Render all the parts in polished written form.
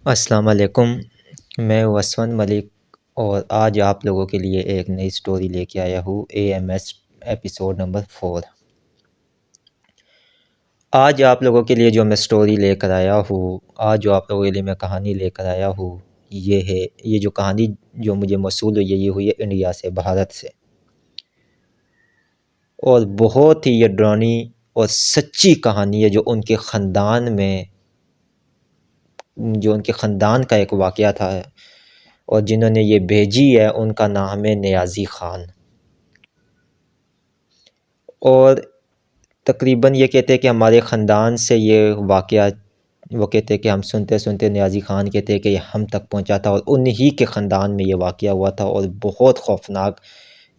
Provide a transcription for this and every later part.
अस्सलाम वालेकुम। मैं वसवन मलिक और आज आप लोगों के लिए एक नई स्टोरी लेके आया हूँ एएमएस एपिसोड नंबर 4। आज आप लोगों के लिए जो मैं स्टोरी लेकर आया हूँ, आज जो आप लोगों के लिए मैं कहानी लेकर आया हूँ, ये जो कहानी जो मुझे मौसूल हुई है, ये हुई है इंडिया से, भारत से। और बहुत ही ये डरावनी और सच्ची कहानी है जो उनके ख़ानदान का एक वाक़या था। और जिन्होंने ये भेजी है उनका नाम है नियाज़ी ख़ान। और तकरीबन ये कहते हैं कि हमारे ख़ानदान से ये वाक़या, वो कहते हैं कि हम सुनते सुनते नियाज़ी ख़ान कहते हैं कि हम तक पहुंचा था और उन्हीं के ख़ानदान में ये वाक़या हुआ था। और बहुत ख़ौफ़नाक,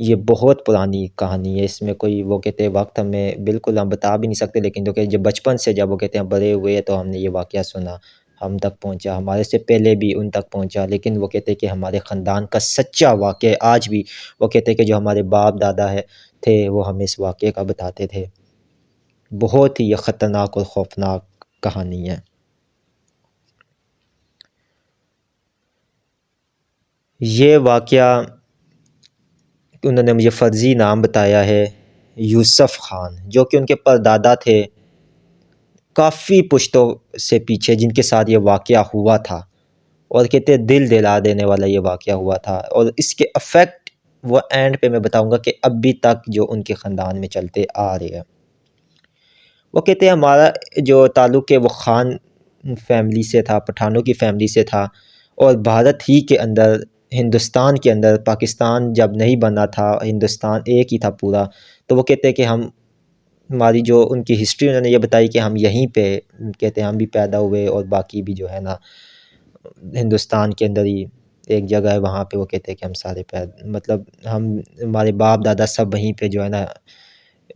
ये बहुत पुरानी कहानी है। इसमें कोई, वो कहते हैं, वक्त हमें बिल्कुल हम बता भी नहीं सकते, लेकिन जो कि जब बचपन से, जब वो कहते हैं बड़े हुए तो हमने ये वाक़या सुना, हम तक पहुंचा, हमारे से पहले भी उन तक पहुंचा। लेकिन वो कहते हैं कि हमारे ख़ानदान का सच्चा वाक़या आज भी, वो कहते हैं कि जो हमारे बाप दादा थे वो हमें इस वाक़े का बताते थे। बहुत ही ये ख़तरनाक और ख़ौफ़नाक कहानी है। ये वाक़या उन्होंने मुझे फ़र्ज़ी नाम बताया है, यूसुफ़ ख़ान, जो कि उनके परदादा थे काफ़ी पुश्तों से पीछे, जिनके साथ ये वाक़या हुआ था। और कहते हैं दिल दिला देने वाला ये वाक़या हुआ था। और इसके इफ़ेक्ट वो एंड पे मैं बताऊँगा कि अभी तक जो उनके ख़ानदान में चलते आ रहे हैं। वो कहते हैं हमारा जो ताल्लुक़ है वो ख़ान फैमिली से था, पठानों की फैमिली से था। और भारत ही के अंदर, हिंदुस्तान के अंदर, पाकिस्तान जब नहीं बना था, हिंदुस्तान एक ही था पूरा। तो वो कहते हैं कि हमारी जो उनकी हिस्ट्री उन्होंने ये बताई कि हम यहीं पे, कहते हैं, हम भी पैदा हुए और बाकी भी जो है ना हिंदुस्तान के अंदर ही एक जगह है, वहाँ पे वो कहते हैं कि हम सारे मतलब हम, हमारे बाप दादा सब वहीं पे जो है ना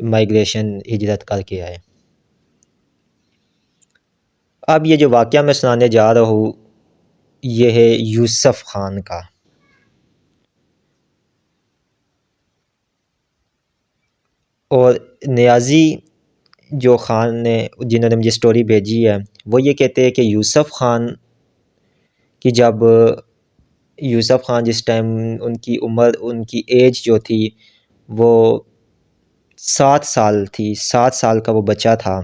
माइग्रेशन, हिजरत करके आए। अब ये जो वाक़या मैं सुनाने जा रहा हूँ, ये है यूसुफ़ ख़ान का। और नियाज़ी जो ख़ान ने, जिन्होंने मुझे स्टोरी भेजी है, वो ये कहते हैं कि की जब यूसुफ़ ख़ान जिस टाइम, उनकी उम्र, उनकी एज जो थी वो 7 साल थी, 7 साल का वो बच्चा था।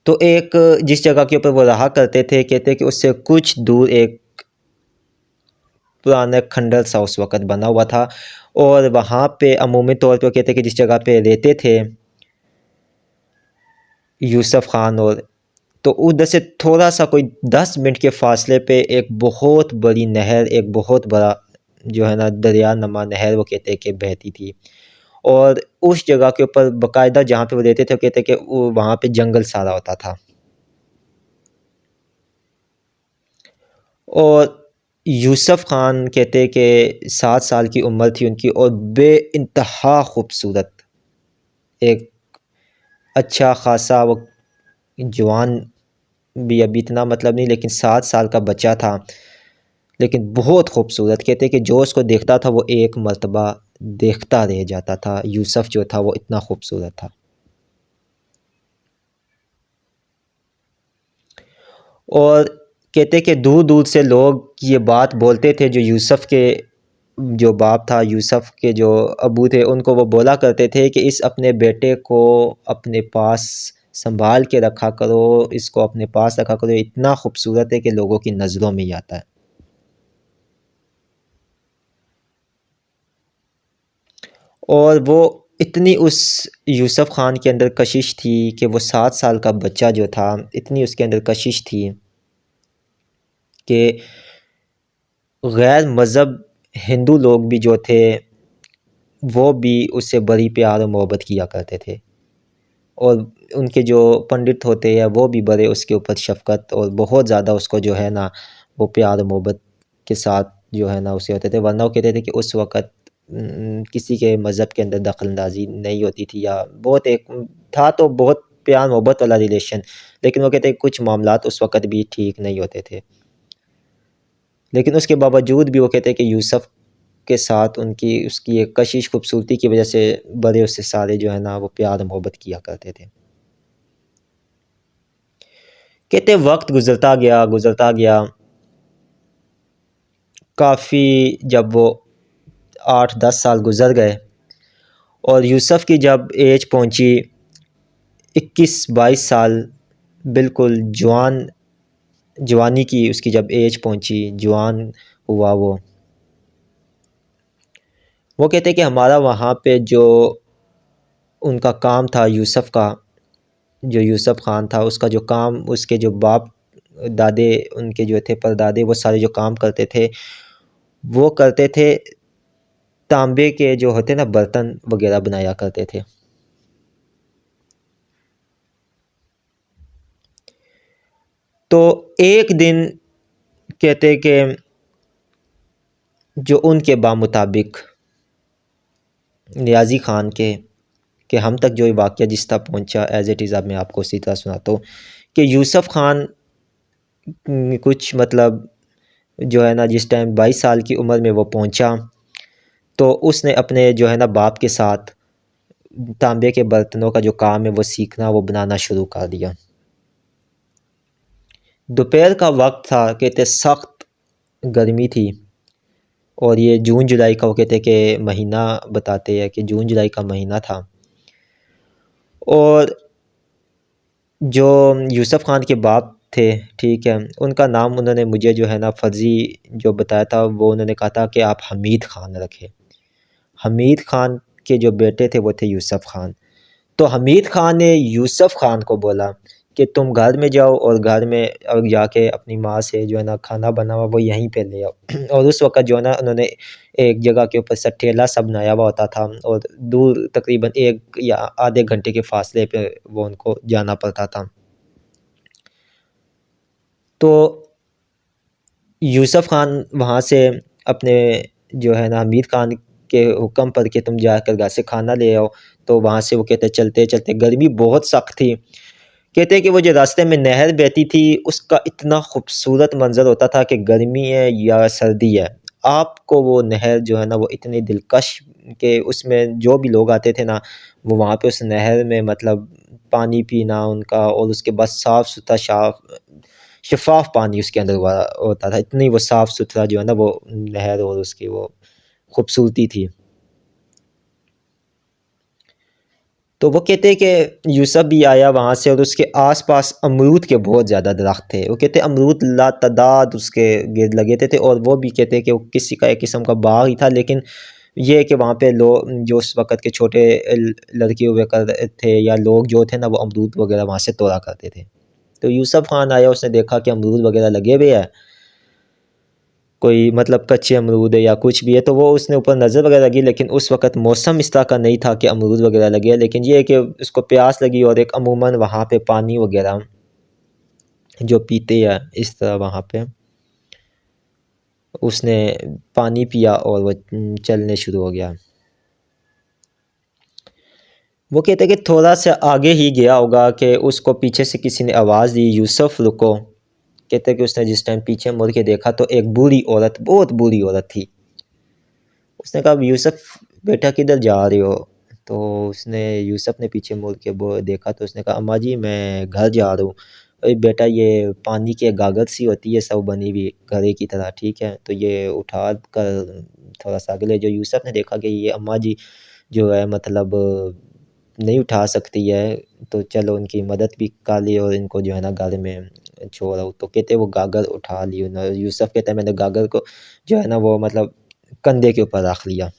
तो एक, जिस जगह के ऊपर वो रहा करते थे, कहते हैं कि उससे कुछ दूर एक पुराना खंडर सा उस वक़्त बना हुआ था। और वहाँ पे अमूमी तौर पे वो कहते हैं कि जिस जगह पे रहते थे यूसुफ़ ख़ान, और तो उधर से थोड़ा-सा कोई 10 मिनट के फ़ासले पे एक बहुत बड़ी नहर, एक बहुत बड़ा जो है ना दरिया नुमा नहर, वो कहते हैं कि बहती थी। और उस जगह के ऊपर बाकायदा जहाँ पे वो रहते थे, वो कहते हैं कि वो वहाँ पे जंगल सारा होता था। और यूसुफ़ ख़ान कहते हैं कि 7 साल की उम्र थी उनकी, और बेइंतहा खूबसूरत, एक अच्छा ख़ासा वो जवान भी, अभी इतना मतलब नहीं, लेकिन 7 साल का बच्चा था, लेकिन बहुत खूबसूरत। कहते हैं कि जो उसको देखता था वो एक मर्तबा देखता रह जाता था। यूसुफ़ जो था वो इतना खूबसूरत था। और कहते हैं कि दूर-दूर से लोग ये बात बोलते थे, जो यूसुफ़ के जो बाप था, यूसुफ़ के जो अब्बू थे, उनको वो बोला करते थे कि इस अपने बेटे को अपने पास सँभाल के रखा करो, इसको अपने पास रखा करो, इतना खूबसूरत है कि लोगों की नज़रों में ही आता है। और वो इतनी उस यूसुफ़ ख़ान के अंदर कशिश थी कि वो 7 साल का बच्चा जो था, इतनी उसके अंदर कशिश थी कि गैर मज़हब हिंदू लोग भी जो थे, वो भी उससे बड़ी प्यार और मोहब्बत किया करते थे। और उनके जो पंडित होते हैं वो भी बड़े उसके ऊपर शफ़क़त और बहुत ज़्यादा उसको जो है ना वो प्यार और मोहब्बत के साथ जो है ना उसे होते थे। वरना वो कहते थे कि उस वक़्त किसी के मज़हब के अंदर दख़ल-अंदाज़ी नहीं होती थी, या बहुत एक था तो बहुत प्यार मोहब्बत वाला रिलेशन, लेकिन वो कहते हैं कुछ मामलात उस वक़्त भी ठीक नहीं होते थे। लेकिन उसके बावजूद भी वो कहते हैं कि यूसुफ़ के साथ उनकी, उसकी एक कशिश खूबसूरती की वजह से बड़े उससे सारे जो है ना वो प्यार मोहब्बत किया करते थे। कहते वक्त गुज़रता गया, काफ़ी जब वो 8-10 साल गुज़र गए और यूसुफ़ की जब एज पहुंची 21-22 साल, बिल्कुल जवानी की उसकी जब एज पहुंची, जवान हुआ वो कहते कि हमारा वहाँ पे जो उनका काम था यूसुफ़ का, जो यूसुफ़ खान था उसका जो काम, उसके जो बाप दादे उनके जो थे परदादे, वो सारे जो काम करते थे वो करते थे, तांबे के जो होते ना बर्तन वगैरह बनाया करते थे। तो एक दिन कहते कि जो उनके मुताबिक नियाज़ी ख़ान के कि हम तक जो वाक़या जिस तरह पहुँचा एज़ इट इज़, अब मैं आपको उसी तरह सुनाता हूँ कि यूसुफ़ खान कुछ मतलब जो है ना जिस टाइम 22 साल की उम्र में वो पहुँचा, तो उसने अपने जो है ना बाप के साथ तांबे के बर्तनों का जो काम है वो सीखना, वो बनाना शुरू कर दिया। दोपहर का वक्त था, कहते सख्त गर्मी थी और ये जून जुलाई का, वो कहते कि महीना बताते हैं कि जून जुलाई का महीना था। और जो यूसुफ़ खान के बाप थे, ठीक है, उनका नाम उन्होंने मुझे जो है ना फ़र्ज़ी जो बताया था, वो उन्होंने कहा था कि आप हमीद ख़ान रखें। हमीद ख़ान के जो बेटे थे वो थे यूसुफ़ खान। तो हमीद ख़ान ने यूसुफ़ खान को बोला कि तुम घर में जाओ और घर में जाके अपनी माँ से जो है ना खाना बना हुआ वो यहीं पे ले आओ। और उस वक़्त जो है ना उन्होंने एक जगह के ऊपर सठेला सा बनाया हुआ होता था और दूर तकरीबन 1 या आधे घंटे के फ़ासले पे वो उनको जाना पड़ता था। तो यूसुफ़ खान वहाँ से अपने जो है ना हमीद खान के हुक्म पर कि तुम जाकर घर से खाना ले आओ, तो वहाँ से वो कहते चलते-चलते, गर्मी बहुत सख्त थी। कहते हैं कि वो जो रास्ते में नहर बहती थी, उसका इतना खूबसूरत मंज़र होता था कि गर्मी है या सर्दी है, आपको वो नहर जो है ना वो इतनी दिलकश कि उसमें जो भी लोग आते थे ना, वो वहाँ पे उस नहर में मतलब पानी पीना उनका, और उसके बाद साफ़-सुथरा शफ़ाफ़ पानी उसके अंदर हुआ होता था। इतनी वो साफ़-सुथरा जो है ना वो नहर और उसकी वो खूबसूरती थी। तो वो कहते हैं कि यूसुफ भी आया वहाँ से और उसके आस-पास अमरूद के बहुत ज़्यादा दरख्त थे। वो कहते हैं अमरूद लातादाद उसके गिर्द लगे थे और वो भी कहते हैं कि वो किसी का एक किस्म का बाग ही था, लेकिन ये है कि वहाँ पे लोग जो उस वक़्त के छोटे लड़के हुए कर थे या लोग जो थे ना, वो अमरूद वग़ैरह वहाँ से तोड़ा करते थे। तो यूसुफ खान आया, उसने देखा कि अमरूद वग़ैरह लगे हुए हैं, कोई मतलब कच्चे अमरूद है या कुछ भी है, तो वो उसने ऊपर नज़र वग़ैरह लगी, लेकिन उस वक़्त मौसम इस तरह का नहीं था कि अमरूद वग़ैरह लगे हैं। लेकिन ये है कि उसको प्यास लगी और एक अमूमन वहाँ पे पानी वग़ैरह जो पीते हैं इस तरह वहाँ पे उसने पानी पिया और वो चलने शुरू हो गया। वो कहते हैं कि थोड़ा-सा आगे ही गया होगा कि उसको पीछे से किसी ने आवाज़ दी, यूसुफ रुको। कहते हैं कि उसने जिस टाइम पीछे मुड़ के देखा तो एक बूढ़ी औरत, बहुत बूढ़ी औरत थी। उसने कहा, यूसुफ बेटा किधर जा रहे हो? तो उसने यूसुफ ने पीछे मुड़ के वो देखा तो उसने कहा, अम्मा जी मैं घर जा रहा हूँ। अरे बेटा, ये पानी की गागर सी होती है सब बनी हुई घड़े की तरह, ठीक है? तो ये उठा कर थोड़ा-सा आगे ले जाओ। यूसुफ ने देखा कि ये अम्मा जी जो है मतलब नहीं उठा सकती है, तो चलो उनकी मदद भी कर ली और इनको जो है ना घर में छोड़ आओ। तो कहते वो गागर उठा ली उन्होंने। यूसुफ कहता है मैंने गागर को जो है ना वो मतलब कंधे के ऊपर रख लिया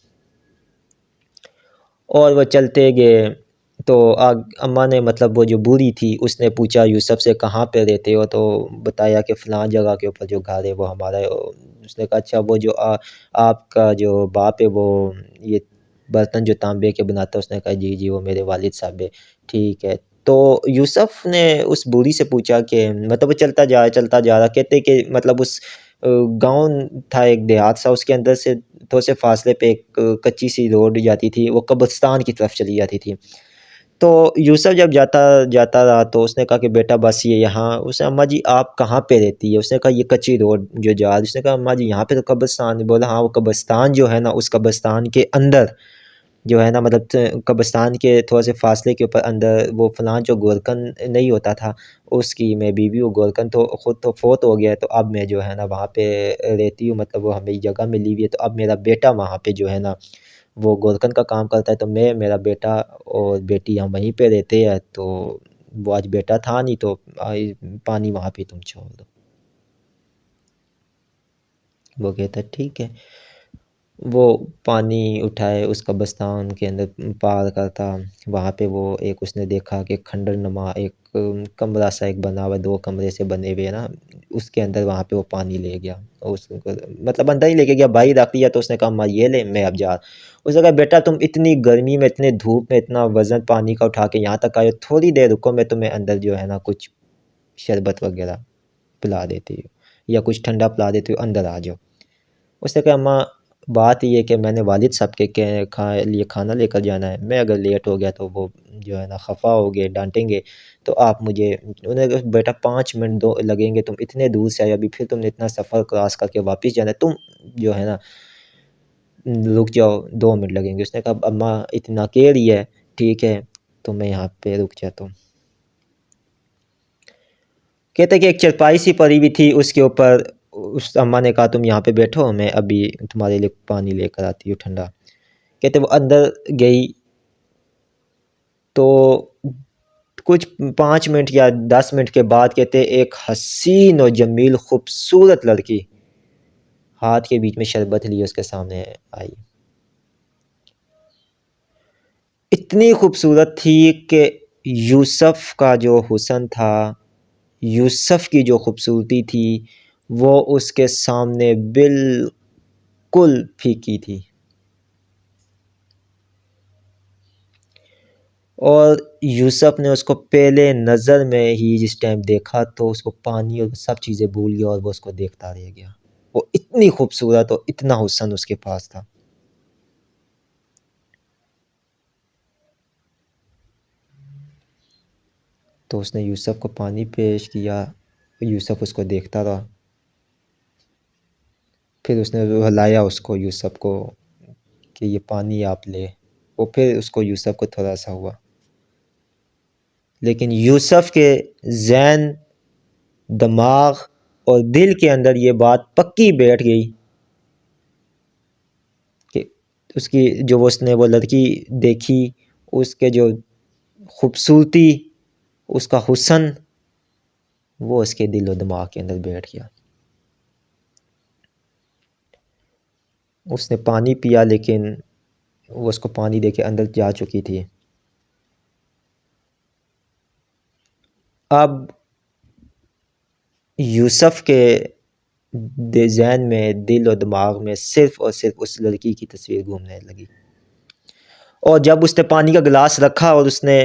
और वो चलते गए। तो अम्मा ने मतलब वो जो बूढ़ी थी उसने पूछा यूसुफ से, कहाँ पे रहते हो? तो बताया कि फ़लाँ जगह के ऊपर जो घर है वो हमारा है। उसने कहा, अच्छा वो जो आपका जो बाप है वो ये बर्तन जो तांबे के बनाता है? उसने कहा, जी जी वो मेरे वालिद साहब है। ठीक है। तो यूसुफ ने उस बूढ़ी से पूछा कि मतलब वो चलता जा रहा, कहते कि मतलब उस गाँव था, एक देहात सा, उसके अंदर से थोड़े से फासले पे एक कच्ची सी रोड जाती थी, वो कब्रिस्तान की तरफ चली जाती थी। तो यूसुफ जब जाता जाता रहा तो उसने कहा कि बेटा बस ये यहाँ। उसने, अम्मा जी आप कहाँ पे रहती है? उसने कहा, ये कच्ची रोड जो जा रही। उसने कहा, अम्मा जी यहाँ पे तो कब्रिस्तान है। बोला, हाँ वो कब्रिस्तान जो है ना, उस कब्रिस्तान के अंदर जो है ना मतलब कब्रिस्तान के थोड़े से फासले के ऊपर अंदर वो फलां जो गोरकन नहीं होता था, उसकी मैं बीवी वो गोरकन तो ख़ुद तो फ़ौत हो गया है, तो अब मैं जो है ना वहाँ पे रहती हूँ, मतलब वो हमें जगह मिली हुई है। तो अब मेरा बेटा वहाँ पे जो है ना वो गोरकन का काम करता है, तो मैं, मेरा बेटा और बेटी हम वहीं पे रहते हैं। तो वो आज बेटा था नहीं, तो पानी वहाँ पे तुम छोड़ दो। वो कहता है ठीक है। वो पानी उठाए उस कब्रिस्तान के अंदर पार करता, वहाँ पे वो एक उसने देखा कि खंडर नुमा एक कमरा सा एक बना हुआ है, 2 कमरे से बने हुए हैं ना, उसके अंदर वहाँ पे वो पानी ले गया। उसको मतलब अंदर ही लेके गया, बाहर रख दिया, तो उसने कहा अम्मा ये ले, मैं अब जा। उसने कहा बेटा तुम इतनी गर्मी में, इतने धूप में इतना वज़न पानी का उठा के यहाँ तक आए हो, थोड़ी देर रुको, मैं तुम्हें अंदर जो है ना कुछ शरबत वग़ैरह पिला देती हूँ या कुछ ठंडा पिला देती हूँ, अंदर आ जाओ। उसने कहा अम्मा बात ये है कि मैंने वालिद साहब के लिए खाना लेकर जाना है, मैं अगर लेट हो गया तो वो जो है ना खफ़ा होंगे, डांटेंगे, तो आप मुझे, उन्होंने कहा बेटा 5 मिनट दो लगेंगे, तुम इतने दूर से आए, अभी फिर तुमने इतना सफ़र क्रॉस करके वापस जाना है, तुम जो है ना रुक जाओ, 2 मिनट लगेंगे। उसने कहा अम्मा इतना कह रही है, ठीक है, तो मैं यहाँ पे रुक जाता हूँ। कहते कि एक चारपाई सी पड़ी हुई थी, उसके ऊपर उस अम्मा ने कहा तुम यहाँ पे बैठो, मैं अभी तुम्हारे लिए पानी लेकर आती हूँ ठंडा। कहते वो अंदर गई, तो कुछ 5 मिनट या 10 मिनट के बाद कहते एक हसीन और जमील खूबसूरत लड़की हाथ के बीच में शरबत लिए उसके सामने आई। इतनी खूबसूरत थी कि यूसुफ़ का जो हुस्न था, यूसुफ़ की जो खूबसूरती थी, वो उसके सामने बिल्कुल फीकी थी। और यूसुफ़ ने उसको पहले नज़र में ही जिस टाइम देखा, तो उसको पानी और सब चीज़ें भूल गया और वो उसको देखता रह गया। वो इतनी खूबसूरत और इतना हुस्न उसके पास था। तो उसने यूसुफ़ को पानी पेश किया, यूसुफ़ उसको देखता रहा। फिर उसने रुलाया उसको, यूसुफ़ को, कि ये पानी आप ले। वो फिर उसको यूसुफ़ को थोड़ा-सा हुआ। लेकिन यूसुफ़ के ज़हन, दिमाग और दिल के अंदर ये बात पक्की बैठ गई कि उसकी जो उसने वो लड़की देखी, उसके जो खूबसूरती, उसका हुस्न, वो उसके दिल और दिमाग के अंदर बैठ गया। उसने पानी पिया, लेकिन वो उसको पानी देके अंदर जा चुकी थी। अब यूसुफ़ के ज़हन में, दिल और दिमाग में सिर्फ़ और सिर्फ़ उस लड़की की तस्वीर घूमने लगी। और जब उसने पानी का गिलास रखा और उसने,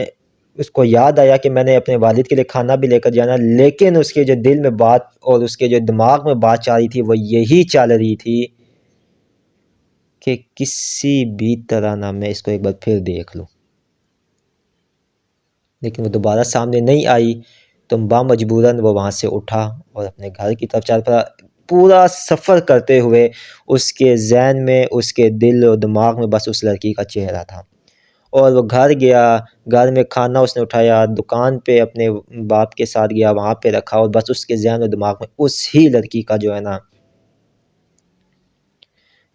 उसको याद आया कि मैंने अपने वालिद के लिए खाना भी लेकर जाना, लेकिन उसके जो दिल में बात और उसके जो दिमाग में बात चल रही थी, वो यही चल रही थी कि किसी भी तरह ना मैं इसको एक बार फिर देख लूँ। लेकिन वो दोबारा सामने नहीं आई, तो बामजबूरन वो वहाँ से उठा और अपने घर की तरफ चल पड़ा। पूरा सफ़र करते हुए उसके ज़हन में, उसके दिल और दिमाग में बस उस लड़की का चेहरा था। और वो घर गया, घर में खाना उसने उठाया, दुकान पे अपने बाप के साथ गया, वहाँ पे रखा और बस उसके ज़हन और दिमाग में उस ही लड़की का जो है ना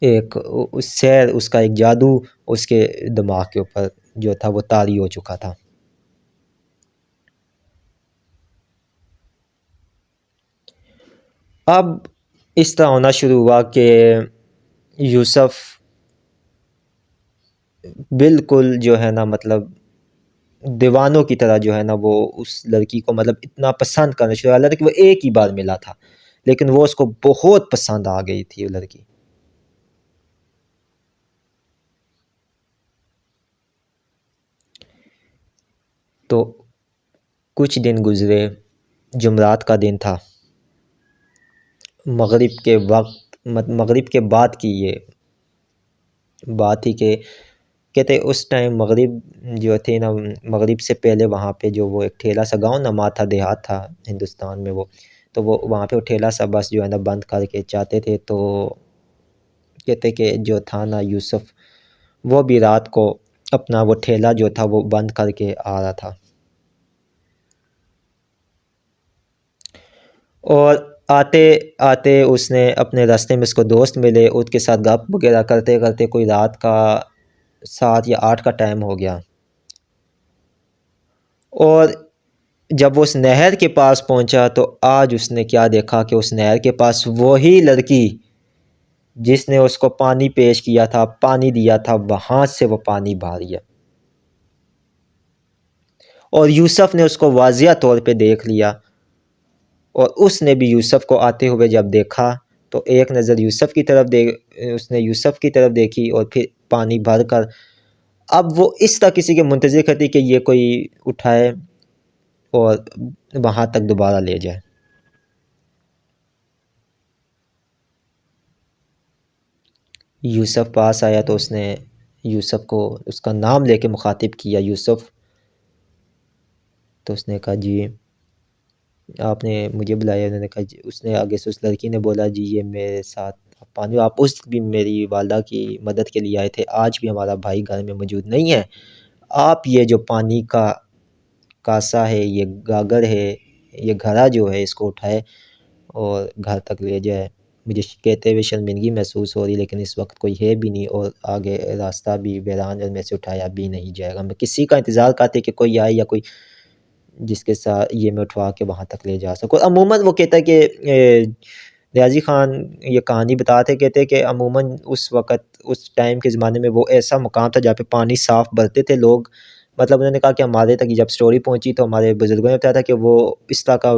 एक उस सैर, उसका एक जादू उसके दिमाग के ऊपर जो था वो तारी हो चुका था। अब इस तरह होना शुरू हुआ कि यूसुफ़ बिल्कुल जो है ना मतलब दीवानों की तरह जो है ना वो उस लड़की को मतलब इतना पसंद करना शुरू, हालाँकि वो एक ही बार मिला था, लेकिन वो उसको बहुत पसंद आ गई थी वो लड़की। तो कुछ दिन गुज़रे, जुमेरात का दिन था, मगरिब के वक़्त, मगरिब के बाद की ये बात थी कि कहते उस टाइम मगरिब जो थे ना, मगरिब से पहले वहाँ पे जो वो एक ठेला सा, गाँव नमा था, देहात था हिंदुस्तान में वो, तो वो वहाँ पे वो ठेला सा बस जो है ना बंद करके चाहते थे। तो कहते कि जो था ना यूसुफ़, वो भी रात को अपना वो ठेला जो था वो बंद करके आ रहा था। और आते आते उसने अपने रास्ते में उसको दोस्त मिले, उसके साथ गप वगैरह करते करते कोई रात का 7 या 8 का टाइम हो गया। और जब वो उस नहर के पास पहुंचा तो आज उसने क्या देखा कि उस नहर के पास वही लड़की जिसने उसको पानी पेश किया था, पानी दिया था, वहां से वो पानी भर गया। और यूसुफ ने उसको वाज़िया तौर पे देख लिया। और उसने भी यूसुफ को आते हुए जब देखा तो एक नज़र यूसुफ की तरफ दे उसने यूसुफ की तरफ देखी और फिर पानी भर कर अब वो इस तरह किसी के मुंतज़िर करती कि ये कोई उठाए और वहाँ तक दोबारा ले जाए। यूसुफ पास आया तो उसने यूसुफ को उसका नाम लेके मुखातिब किया, यूसुफ। तो उसने कहा जी आपने मुझे बुलाया। उन्होंने कहा जी, उसने आगे से उस लड़की ने बोला जी ये मेरे साथ पानी, आप उस दिन मेरी वालदा की मदद के लिए आए थे, आज भी हमारा भाई घर में मौजूद नहीं है, आप ये जो पानी का कासा है, ये गागर है, ये घड़ा जो है, इसको उठाए और घर तक ले जाए। मुझे कहते हुए शर्मिंदगी महसूस हो रही, लेकिन इस वक्त कोई है भी नहीं और आगे रास्ता भी वीरान है, में से उठाया भी नहीं जाएगा। मैं किसी का इंतज़ार करते कि कोई आए या कोई जिसके साथ ये मैं उठवा के वहाँ तक ले जा सकूँ। अमूमन वो कहता है कि रियाज़ी ख़ान ये कहानी बताते कहते हैं कि अमूमन उस वक़्त उस टाइम के ज़माने में वो ऐसा मुकाम था जहाँ पे पानी साफ़ भरते थे लोग। मतलब उन्होंने कहा कि हमारे तक जब स्टोरी पहुँची तो हमारे बुज़ुर्गों ने बताया था कि वो इस तरह का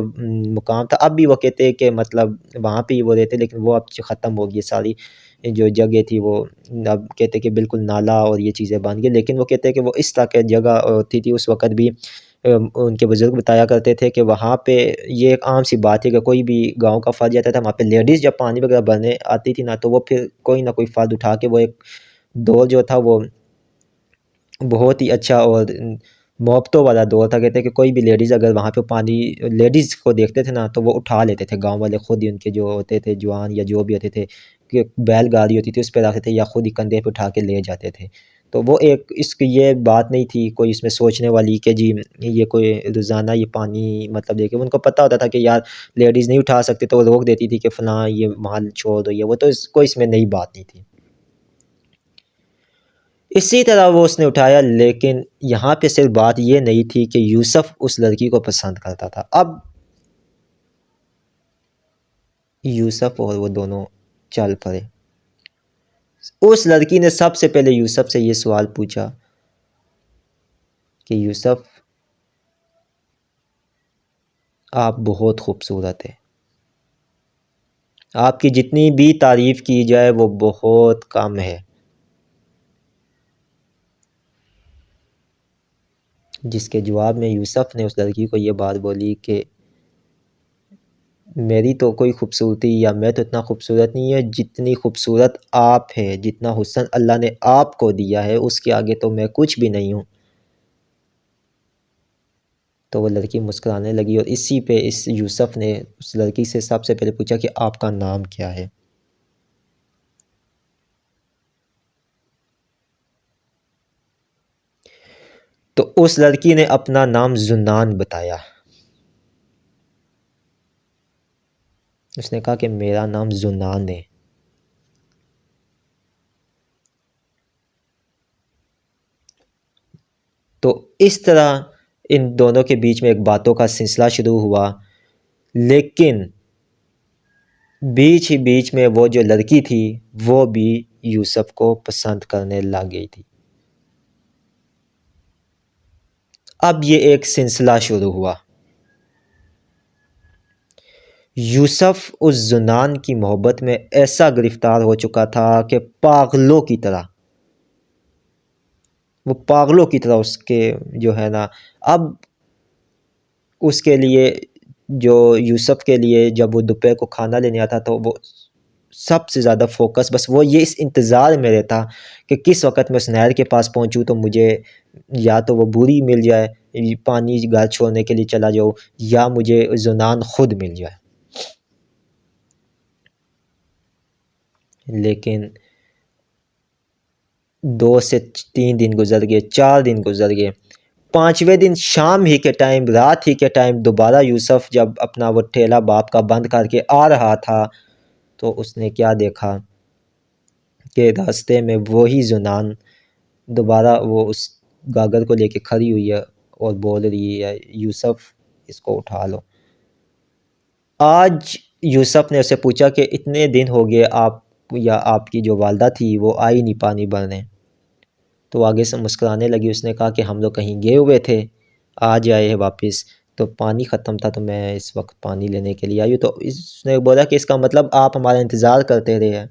मुकाम था। अब भी वो कहते हैं कि मतलब वहाँ पे ही वो रहते, लेकिन वो अब ख़त्म हो गई सारी जो जगह थी वो। अब कहते हैं कि बिल्कुल नाला और ये चीज़ें बन गई, लेकिन वो कहते हैं कि वो इस तरह की जगह होती थी उस वक़्त भी। उनके बुज़ुर्ग बताया करते थे कि वहाँ पे ये एक आम सी बात है कि कोई भी गाँव का फ़र्द जाता था, वहाँ पे लेडीज़ जब पानी वगैरह भरने आती थी ना, तो वो फिर कोई ना कोई फ़र्द उठा के वो एक दौर जो था वो बहुत ही अच्छा और मोहब्बतों वाला दौर था। कहते हैं कि कोई भी लेडीज़ अगर वहाँ पे पानी लेडीज़ को देखते थे ना, तो वो उठा लेते थे, गाँव वाले खुद ही उनके जो होते थे जवान या जो भी होते थे कि बैलगाड़ी होती थी उस पे रखते थे या खुद ही कंधे पे उठा के ले जाते थे। तो वो एक इसकी ये बात नहीं थी कोई इसमें सोचने वाली कि जी ये कोई रोज़ाना ये पानी मतलब देके उनको पता होता था कि यार लेडीज़ नहीं उठा सकते, तो वो रोक देती थी कि फ़लाँ ये माल छोड़ दो, ये वो, तो कोई इसमें नई बात नहीं थी। इसी तरह वो उसने उठाया, लेकिन यहाँ पे सिर्फ़ बात ये नहीं थी कि यूसुफ उस लड़की को पसंद करता था। अब यूसुफ और वो दोनों चल पड़े। उस लड़की ने सबसे पहले यूसुफ से ये सवाल पूछा कि यूसुफ आप बहुत खूबसूरत हैं। आपकी जितनी भी तारीफ़ की जाए वो बहुत कम है। जिसके जवाब में यूसुफ ने उस लड़की को ये बात बोली कि मेरी तो कोई खूबसूरती या मैं तो इतना खूबसूरत नहीं है, जितनी खूबसूरत आप हैं, जितना हुस्न अल्लाह ने आपको दिया है, उसके आगे तो मैं कुछ भी नहीं हूँ। तो वो लड़की मुस्कुराने लगी और इसी पे इस यूसुफ ने उस लड़की से सबसे पहले पूछा कि आपका नाम क्या है? तो उस लड़की ने अपना नाम ज़ुन्नान बताया। उसने कहा कि मेरा नाम ज़ुन्नान है। तो इस तरह इन दोनों के बीच में एक बातों का सिलसिला शुरू हुआ, लेकिन बीच ही बीच में वो जो लड़की थी, वो भी यूसुफ को पसंद करने लग गई थी। अब ये एक सिलसिला शुरू हुआ। यूसुफ उस ज़ुनान की मोहब्बत में ऐसा गिरफ़्तार हो चुका था कि पागलों की तरह, वो पागलों की तरह उसके जो है ना, अब उसके लिए जो यूसुफ के लिए जब वो दोपहर को खाना लेने आता तो वो सबसे ज़्यादा फ़ोकस बस वो ये इस इंतज़ार में रहता कि किस वक़्त मैं उस नहर के पास पहुँचूँ तो मुझे या तो वो बूढ़ी मिल जाए, पानी घर छोड़ने के लिए चला जाऊँ, या मुझे ज़ुनान खुद मिल जाए। लेकिन 2 से 3 दिन गुजर गए, 4 दिन गुजर गए। 5वें दिन शाम ही के टाइम, रात ही के टाइम दोबारा यूसुफ जब अपना वो ठेला बाप का बंद करके आ रहा था, तो उसने क्या देखा कि रास्ते में वही जुनान दोबारा वो उस गागर को लेके खड़ी हुई है और बोल रही है, यूसुफ इसको उठा लो। आज यूसुफ ने उससे पूछा कि इतने दिन हो गए आप या आपकी जो वालदा थी वो आई नहीं पानी भरने। तो आगे से मुस्कुराने लगी। उसने कहा कि हम लोग कहीं गए हुए थे, आज आए हैं वापस, तो पानी ख़त्म था तो मैं इस वक्त पानी लेने के लिए आई हूँ। तो इसने बोला कि इसका मतलब आप हमारा इंतज़ार करते रहे हैं।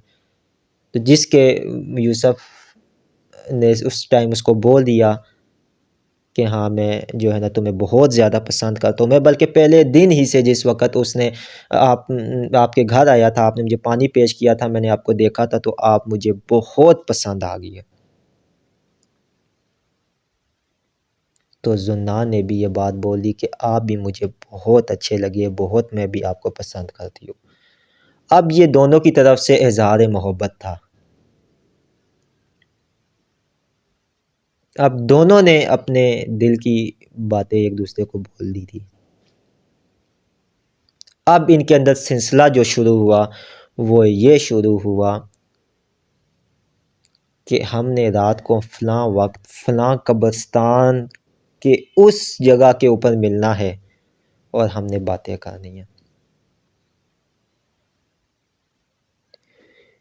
तो जिसके यूसुफ ने उस टाइम उसको बोल दिया कि हाँ, मैं जो है ना तुम्हें बहुत ज़्यादा पसंद करता हूँ। मैं बल्कि पहले दिन ही से, जिस वक़्त उसने आपके घर आया था, आपने मुझे पानी पेश किया था, मैंने आपको देखा था, तो आप मुझे बहुत पसंद आ गई है। तो ज़ुन्नान ने भी ये बात बोली कि आप भी मुझे बहुत अच्छे लगे, बहुत, मैं भी आपको पसंद करती हूँ। अब ये दोनों की तरफ से इज़हार मोहब्बत था। अब दोनों ने अपने दिल की बातें एक दूसरे को बोल दी थी। अब इनके अंदर सिलसिला जो शुरू हुआ वो ये शुरू हुआ कि हमने रात को फ़लाँ वक्त फ़लाँ कब्रिस्तान के उस जगह के ऊपर मिलना है और हमने बातें करनी है।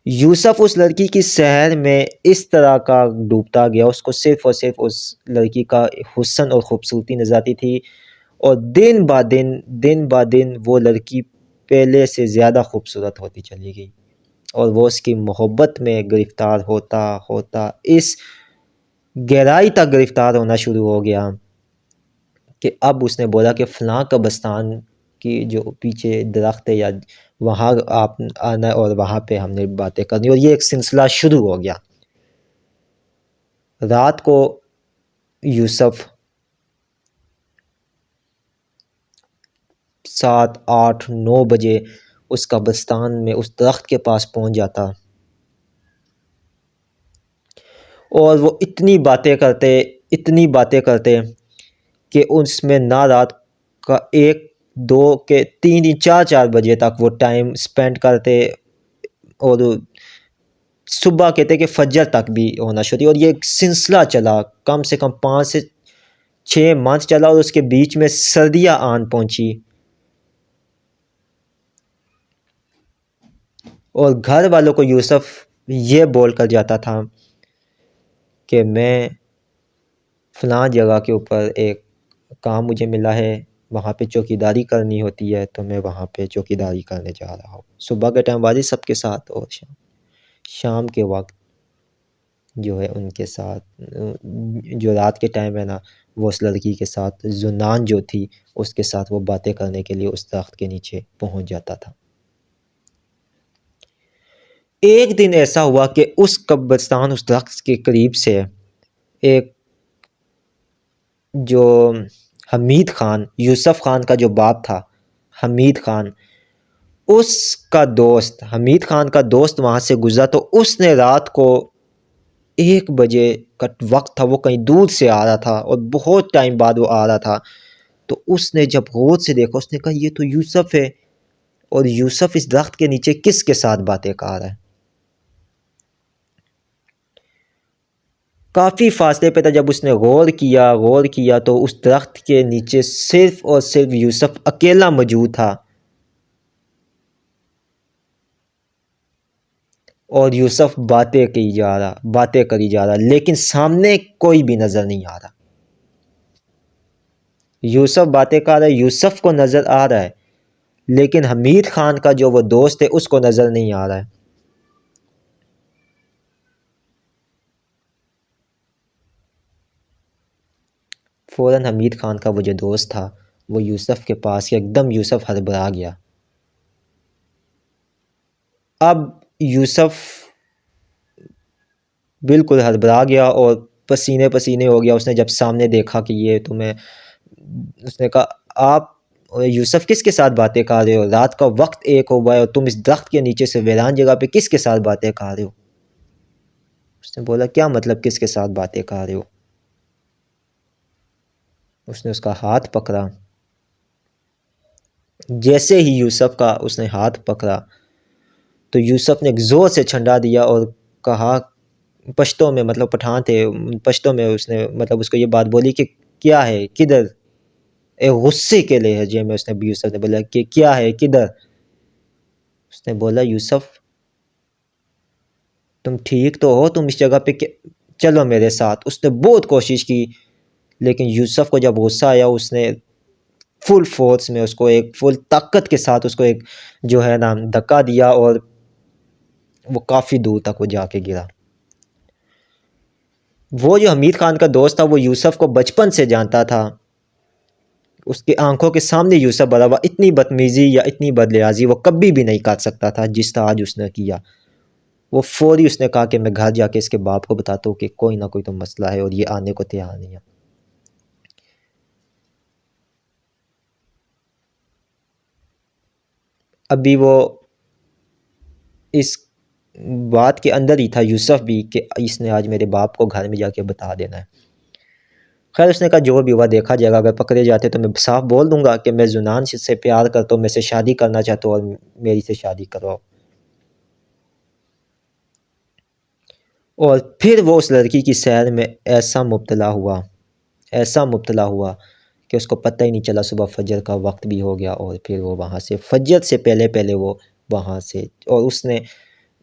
यूसुफ उस लड़की की सैर में इस तरह का डूबता गया, उसको सिर्फ़ और सिर्फ़ उस लड़की का हुस्न और ख़ूबसूरती नज़र आती थी, और दिन ब दिन वो लड़की पहले से ज़्यादा खूबसूरत होती चली गई, और वो उसकी मोहब्बत में गिरफ़्तार होता होता इस गहराई तक गिरफ़्तार होना शुरू हो गया कि अब उसने बोला कि फ़लाँ कब्रिस्तान की जो पीछे दरख्त है, या वहाँ आप आना और वहाँ पे हमने बातें करनी, और ये एक सिलसिला शुरू हो गया। रात को यूसुफ 7, 8, 9 बजे उस कब्रिस्तान में उस दरख्त के पास पहुँच जाता, और वो इतनी बातें करते कि उसमें ना रात का 1, 2 के 3, 4 बजे तक वो टाइम स्पेंड करते, और सुबह कहते कि फजर तक भी होना शुरू, और ये एक सिलसिला चला, कम से कम 5 से 6 मंथ चला, और उसके बीच में सर्दियाँ आन पहुंची, और घर वालों को यूसुफ ये बोल कर जाता था कि मैं फ़लाँ जगह के ऊपर एक काम मुझे मिला है, वहाँ पे चौकीदारी करनी होती है, तो मैं वहाँ पे चौकीदारी करने जा रहा हूँ। सुबह के टाइम वाजिब सबके साथ, और शाम के वक्त जो है उनके साथ, जो रात के टाइम है ना, वो उस लड़की के साथ, जुन्नान जो थी उसके साथ वो बातें करने के लिए उस दरख्त के नीचे पहुँच जाता था। एक दिन ऐसा हुआ कि उस कब्रिस्तान, उस दरख्त के करीब से एक, जो हमीद ख़ान, यूसुफ ख़ान का जो बाप था, हमीद ख़ान, उसका दोस्त, हमीद ख़ान का दोस्त वहाँ से गुज़रा, तो उसने रात को 1 बजे का वक्त था, वो कहीं दूर से आ रहा था और बहुत टाइम बाद वो आ रहा था। तो उसने जब गौर से देखा, उसने कहा ये तो यूसुफ है, और यूसुफ इस दरख्त के नीचे किसके साथ बातें कर रहा है। काफ़ी फासले पे था, जब उसने गौर किया तो उस दरख्त के नीचे सिर्फ़ और सिर्फ़ यूसुफ अकेला मौजूद था, और यूसुफ बातें करी जा रहा, लेकिन सामने कोई भी नज़र नहीं आ रहा। यूसुफ बातें कर रहा है, यूसुफ को नज़र आ रहा है, लेकिन हमीद ख़ान का जो वो दोस्त है उसको नज़र नहीं आ रहा है। फ़ौरन हमीद ख़ान का वो जो दोस्त था वो यूसुफ के पास, एकदम यूसुफ हड़बड़ा गया। अब यूसुफ बिल्कुल हड़बड़ा गया और पसीने पसीने हो गया। उसने जब सामने देखा कि ये तुम्हें, उसने कहा आप यूसुफ किसके साथ बातें कर रहे हो, रात का वक्त 1 हुआ है और तुम इस दरख्त के नीचे से वीरान जगह पे किसके साथ बातें कर रहे हो। उसने बोला क्या मतलब किसके साथ बातें कर रहे हो। उसने उसका हाथ पकड़ा। जैसे ही यूसुफ का उसने हाथ पकड़ा तो यूसुफ ने एक ज़ोर से छंडा दिया और कहा, पश्तो में, मतलब पठान थे, पश्तो में उसने मतलब उसको ये बात बोली कि क्या है किधर। एक गुस्से के लहजे में उसने यूसुफ ने बोला कि क्या है किधर। उसने बोला यूसुफ तुम ठीक तो हो, तुम इस जगह पे चलो मेरे साथ। उसने बहुत कोशिश की लेकिन यूसुफ को जब गुस्सा आया उसने फुल फोर्स में उसको एक फुल ताकत के साथ उसको एक जो है ना धक्का दिया और वो काफ़ी दूर तक वो जाके गिरा। वो जो हमीद खान का दोस्त था वो यूसुफ को बचपन से जानता था। उसकी आंखों के सामने यूसुफ बड़ा हुआ, इतनी बदतमीजी या इतनी बदलियाजी वो कभी भी नहीं कर सकता था जिस तरह आज उसने किया। वो फौरी उसने कहा कि मैं घर जाके इसके बाप को बताता हूँ कि कोई ना कोई तो मसला है और ये आने को तैयार नहीं है। अभी वो इस बात के अंदर ही था यूसुफ भी कि इसने आज मेरे बाप को घर में जाके बता देना है। खैर उसने कहा जो भी हुआ देखा जाएगा, अगर पकड़े जाते तो मैं साफ बोल दूंगा कि मैं जुनान से प्यार करता हूँ, मैं से शादी करना चाहता हूँ और मेरी से शादी करवाओ। और फिर वो उस लड़की की सैर में ऐसा मुब्तला हुआ कि उसको पता ही नहीं चला सुबह फजर का वक्त भी हो गया और फिर वो वहाँ से फजर से पहले पहले वो वहाँ से, और उसने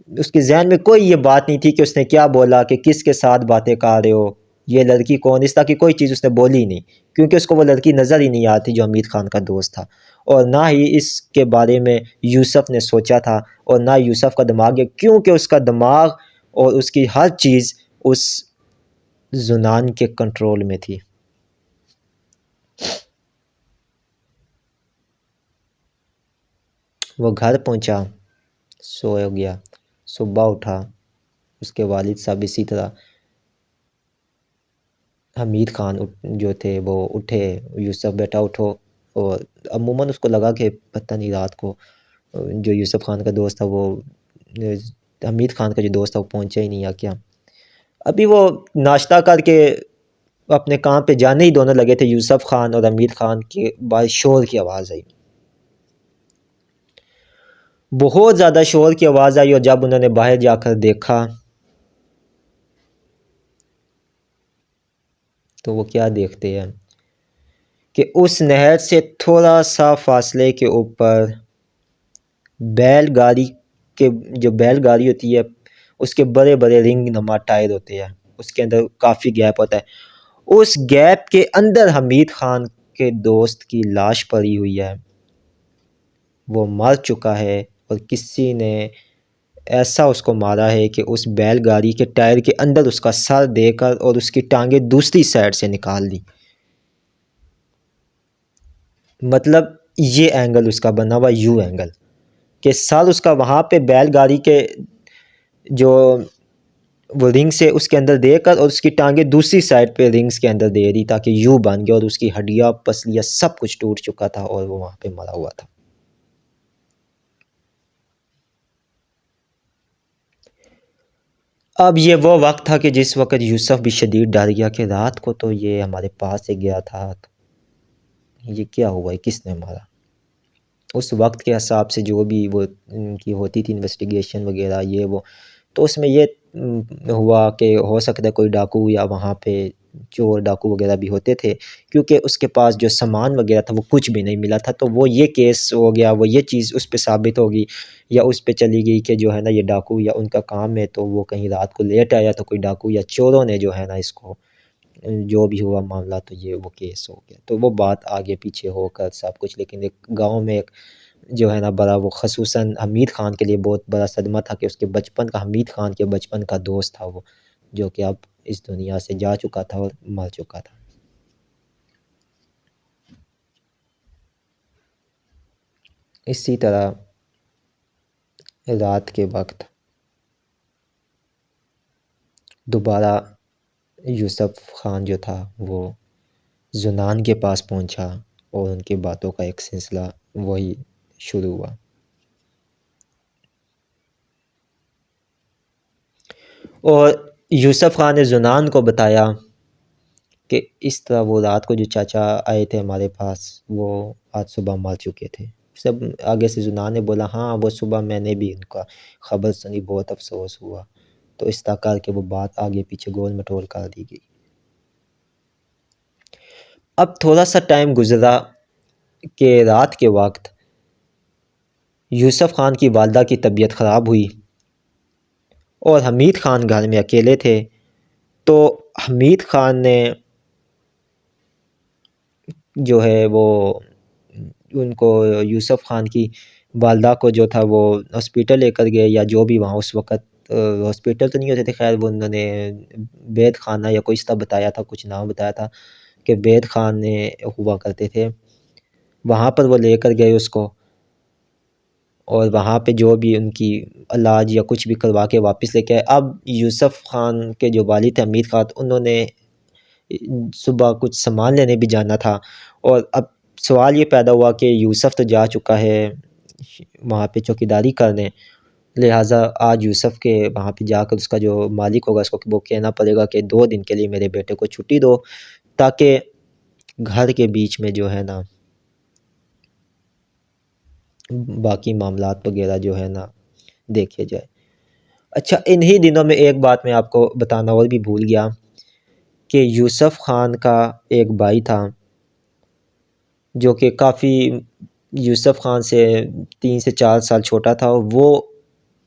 उसके जहन में कोई ये बात नहीं थी कि उसने क्या बोला कि किसके साथ बातें कर रहे हो, ये लड़की कौन, इस तरह की कोई चीज़ उसने बोली ही नहीं, क्योंकि उसको वो लड़की नज़र ही नहीं आती जो हमीद खान का दोस्त था। और ना ही इसके बारे में यूसुफ ने सोचा था और ना यूसुफ का दिमाग है, क्योंकि उसका दिमाग और उसकी हर चीज़ उस जुनान के कंट्रोल में थी। वो घर पहुंचा, सो गया। सुबह उठा, उसके वालिद साहब इसी तरह हमीद खान जो थे वो उठे, यूसुफ बेटा उठो। और अमूमन उसको लगा कि पता नहीं रात को जो यूसुफ खान का दोस्त था वो हमीद खान का जो दोस्त था वो पहुंचा ही नहीं या क्या। अभी वो नाश्ता करके अपने काम पे जाने ही दोनों लगे थे, यूसुफ खान और हमीद खान के बाद शोर की आवाज़ आई। बहुत ज़्यादा शोर की आवाज़ आई और जब उन्होंने बाहर जाकर देखा तो वो क्या देखते हैं कि उस नहर से थोड़ा सा फासले के ऊपर बैलगाड़ी के, जो बैलगाड़ी होती है उसके बड़े बड़े रिंग नुमा टायर होते हैं, उसके अंदर काफ़ी गैप होता है। उस गैप के अंदर हमीद खान के दोस्त की लाश पड़ी हुई है। वो मर चुका है और किसी ने ऐसा उसको मारा है कि उस बैलगाड़ी के टायर के अंदर उसका सर देकर और उसकी टांगें दूसरी साइड से निकाल दी। मतलब ये एंगल उसका बना हुआ यू एंगल कि सर उसका वहाँ पे बैलगाड़ी के जो वो रिंग से उसके अंदर देकर और उसकी टांगें दूसरी साइड पे रिंग्स के अंदर दे दी ताकि यू बन गया और उसकी हड्डियाँ पसलियाँ सब कुछ टूट चुका था और वो वहाँ पे मरा हुआ था। अब ये वो वक्त था कि जिस वक्त यूसुफ भी शदीद डर गया कि रात को तो ये हमारे पास से गया था, तो ये क्या हुआ है, किसने मारा। उस वक्त के हिसाब से जो भी वो उनकी होती थी इन्वेस्टिगेशन वगैरह ये वो, तो उसमें ये हुआ कि हो सकता है कोई डाकू या वहाँ पे चोर डाकू वगैरह भी होते थे, क्योंकि उसके पास जो सामान वगैरह था वो कुछ भी नहीं मिला था। तो वो ये केस हो गया, वो ये चीज़ उस पे साबित होगी या उस पे चली गई कि जो है ना ये डाकू या उनका काम है, तो वो कहीं रात को लेट आया तो कोई डाकू या चोरों ने जो है ना इसको, जो भी हुआ मामला, तो ये वो केस हो गया। तो वो बात आगे पीछे होकर सब कुछ, लेकिन एक गाँव में एक जो है ना बड़ा वो ख़ुसूसन हमीद ख़ान के लिए बहुत बड़ा सदमा था कि उसके बचपन का, हमीद ख़ान के बचपन का दोस्त था वो, जो कि अब इस दुनिया से जा चुका था और मर चुका था। इसी तरह रात के वक्त दोबारा यूसुफ खान जो था वो जुनान के पास पहुंचा और उनकी बातों का एक सिलसिला वही शुरू हुआ। और यूसुफ खान ने जुनान को बताया कि इस तरह वो रात को जो चाचा आए थे हमारे पास वो आज सुबह मर चुके थे। सब आगे से जुनान ने बोला हाँ वो सुबह मैंने भी उनका खबर सुनी, बहुत अफसोस हुआ। तो इस तरह करके वो बात आगे पीछे गोल मटोल कर दी गई। अब थोड़ा सा टाइम गुजरा कि रात के वक्त यूसुफ खान की वालदा की तबीयत ख़राब हुई और हमीद खान घर में अकेले थे। तो हमीद खान ने जो है वो उनको यूसुफ खान की वालदा को जो था वो हॉस्पिटल लेकर गए, या जो भी वहाँ उस वक़्त हॉस्पिटल तो नहीं होते थे, खैर वो उन्होंने बैद खाना या कोई इसका बताया था, कुछ नाम बताया था कि बैद खाने हुआ करते थे। वहाँ पर वो लेकर गए उसको, और वहाँ पे जो भी उनकी इलाज या कुछ भी करवा के वापस लेके आए। अब यूसुफ खान के जो वालिद थे हमीद खान, उन्होंने सुबह कुछ सामान लेने भी जाना था। और अब सवाल ये पैदा हुआ कि यूसुफ तो जा चुका है वहाँ पे चौकीदारी करने, लिहाजा आज यूसुफ के वहाँ पे जाकर उसका जो मालिक होगा उसको वो कहना पड़ेगा कि 2 दिन के लिए मेरे बेटे को छुट्टी दो, ताकि घर के बीच में जो है ना बाकी मामलात वगैरह जो है ना देखे जाए। अच्छा, इन्हीं दिनों में एक बात मैं आपको बताना और भी भूल गया कि यूसुफ खान का एक भाई था जो कि काफ़ी यूसुफ खान से 3 से 4 साल छोटा था। वो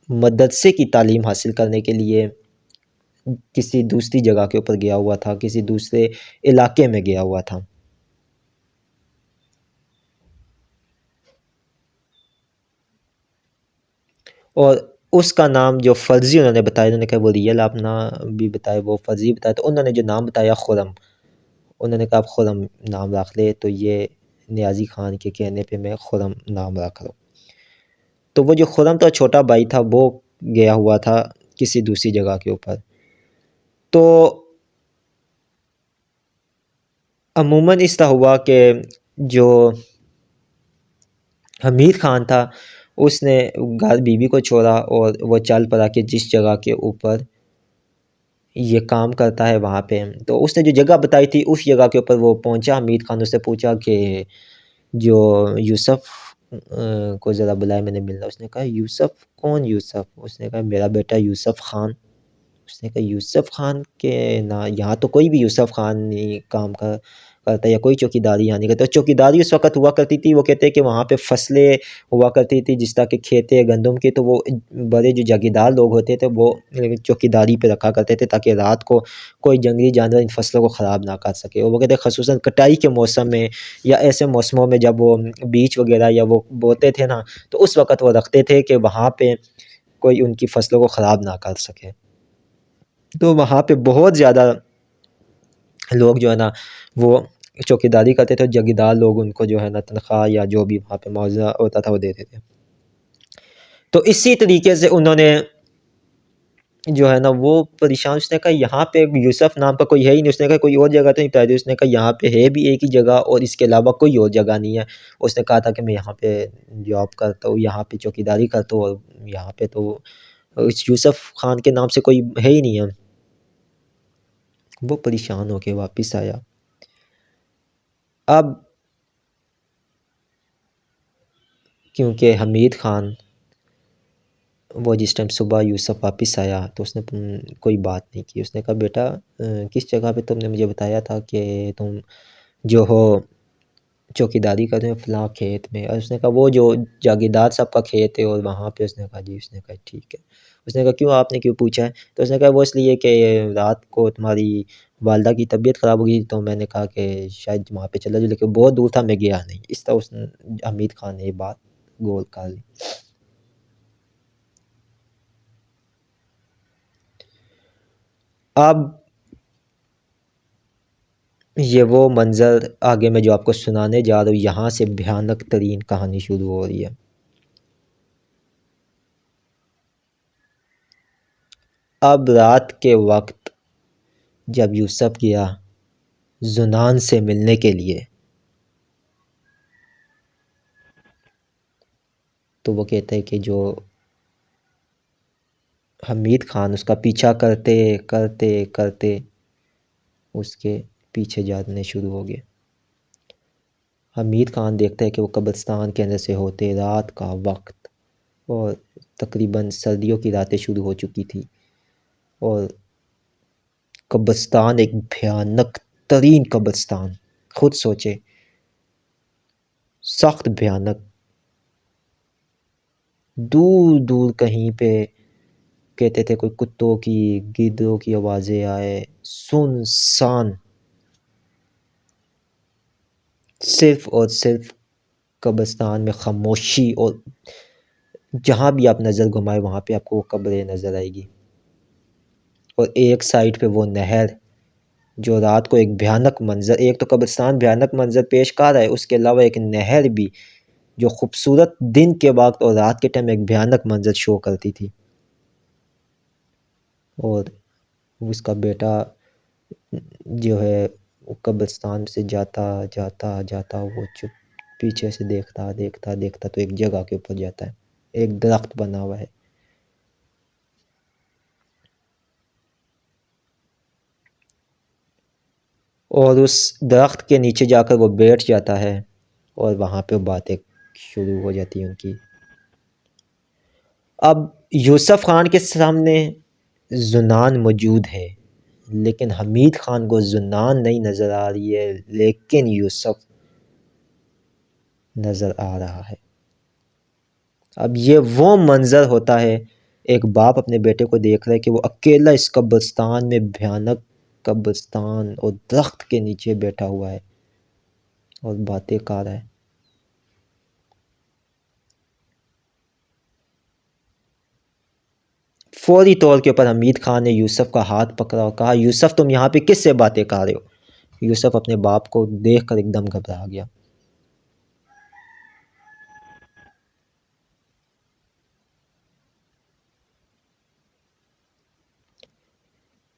मदरसे की तालीम हासिल करने के लिए किसी दूसरी जगह के ऊपर गया हुआ था, किसी दूसरे इलाके में गया हुआ था। और उसका नाम जो फ़र्ज़ी उन्होंने बताया, उन्होंने कहा वो रियल अपना भी बताया, वो फ़र्ज़ी बताया, तो उन्होंने जो नाम बताया खुरम, उन्होंने कहा आप खुरम नाम रख ले, तो ये नियाज़ी खान के कहने पे मैं खुरम नाम रख रहा हूँ। तो वो जो खुरम था छोटा भाई था, वो गया हुआ था किसी दूसरी जगह के ऊपर। तो अमूमन इस तरह हुआ कि जो हमीद खान था उसने घर बीवी को छोड़ा और वो चल पड़ा कि जिस जगह के ऊपर ये काम करता है वहाँ पे। तो उसने जो जगह बताई थी उस जगह के ऊपर वो पहुँचा। हमीद खान उससे पूछा कि जो यूसुफ को ज़रा बुलाए, मैंने मिलना। उसने कहा यूसुफ? कौन यूसुफ? उसने कहा मेरा बेटा यूसुफ खान। उसने कहा यूसुफ खान के ना, यहाँ तो कोई भी यूसुफ खान नहीं काम करता, या कोई चौकीदारी यहाँ नहीं करता। चौकीदारी उस वक़्त हुआ करती थी, वो कहते हैं कि वहाँ पे फसलें हुआ करती थी जिस तरह के खेत है गंदम के, तो वो बड़े जो जागीरदार लोग होते थे वो चौकीदारी पे रखा करते थे ताकि रात को कोई जंगली जानवर इन फसलों को ख़राब ना कर सके। और वो कहते हैं ख़ुसूसन कटाई के मौसम में या ऐसे मौसमों में जब वो बीज वग़ैरह या वो बोते थे ना, तो उस वक़्त वो रखते थे कि वहाँ पे कोई उनकी फसलों को ख़राब ना कर सके। तो वहाँ पे बहुत ज़्यादा लोग जो है ना वो चौकीदारी करते थे, जागीरदार लोग उनको जो है ना तनख्वाह या जो भी वहाँ पे मुआवज़ा होता था वो देते थे। तो इसी तरीके से उन्होंने जो है ना वो परेशान, उसने कहा यहाँ पे यूसुफ नाम का कोई है ही नहीं। उसने कहा कोई और जगह तो नहीं बताई थी। उसने कहा यहाँ पे है भी एक ही जगह और इसके अलावा कोई और जगह नहीं है। उसने कहा था कि मैं यहाँ पे जॉब करता हूँ, यहाँ पे चौकीदारी करता हूँ, और यहाँ पे तो इस यूसुफ खान के नाम से कोई है ही नहीं है। वो परेशान होके वापस आया। अब क्योंकि हमीद खान वो जिस टाइम सुबह यूसुफ वापस आया तो उसने कोई बात नहीं की। उसने कहा बेटा किस जगह पे तुमने मुझे बताया था कि तुम जो हो चौकीदारी करते हो फलां खेत में? और उसने कहा वो जो जागीरदार साहब का खेत है और वहाँ पे। उसने कहा जी। उसने कहा ठीक है। उसने कहा क्यों, आपने क्यों पूछा है? तो उसने कहा वो इसलिए कि रात को तुम्हारी वालदा की तबीयत ख़राब हो गई, तो मैंने कहा कि शायद वहाँ पे चला जाऊँ, लेकिन बहुत दूर था, मैं गया नहीं। इस तरह उसने हमीद खान ने ये बात गोल कर ली। अब ये वो मंज़र आगे मैं जो आपको सुनाने जा रहा हूँ, यहाँ से भयानक तरीन कहानी शुरू हो रही है। अब रात के वक़्त जब यूसुफ गया ज़ुनान से मिलने के लिए, तो वो कहते हैं कि जो हमीद खान उसका पीछा करते करते करते उसके पीछे जाने शुरू हो गए। हमीद खान देखता है कि वो कब्रिस्तान के अंदर से होते रात का वक्त, और तकरीबन सर्दियों की रातें शुरू हो चुकी थी, और कब्रिस्तान एक भयानक तरीन कब्रिस्तान, खुद सोचे, सख्त भयानक। दूर दूर कहीं पे कहते थे कोई कुत्तों की, गिद्धों की आवाज़ें आए, सुनसान, सिर्फ और सिर्फ कब्रिस्तान में खामोशी, और जहाँ भी आप नज़र घुमाए वहाँ पे आपको वो कब्रें नज़र आएगी। और एक साइड पे वो नहर जो रात को एक भयानक मंजर, एक तो कब्रिस्तान भयानक मंजर पेश कर रहा है, उसके अलावा एक नहर भी जो खूबसूरत दिन के वक्त और रात के टाइम एक भयानक मंजर शो करती थी। और उसका बेटा जो है वो कब्रिस्तान से जाता जाता जाता, वो चुप पीछे से देखता देखता देखता तो एक जगह के ऊपर जाता है, एक दरख्त बना हुआ है। और उस दरख्त के नीचे जाकर वो बैठ जाता है, और वहाँ पे बातें शुरू हो जाती हैं उनकी। अब यूसुफ खान के सामने जुनान मौजूद है, लेकिन हमीद खान को जुनान नहीं नज़र आ रही है, लेकिन यूसुफ नज़र आ रहा है। अब ये वो मंज़र होता है, एक बाप अपने बेटे को देख रहा है कि वो अकेला इस कब्रिस्तान में, भयानक कब्रिस्तान और दरख्त के नीचे बैठा हुआ है और बातें कर रहा है। फौरी तौर के ऊपर हमीद खान ने यूसुफ का हाथ पकड़ा और कहा, यूसुफ तुम यहाँ पे किससे बातें कर रहे हो? यूसुफ अपने बाप को देखकर एकदम घबरा गया।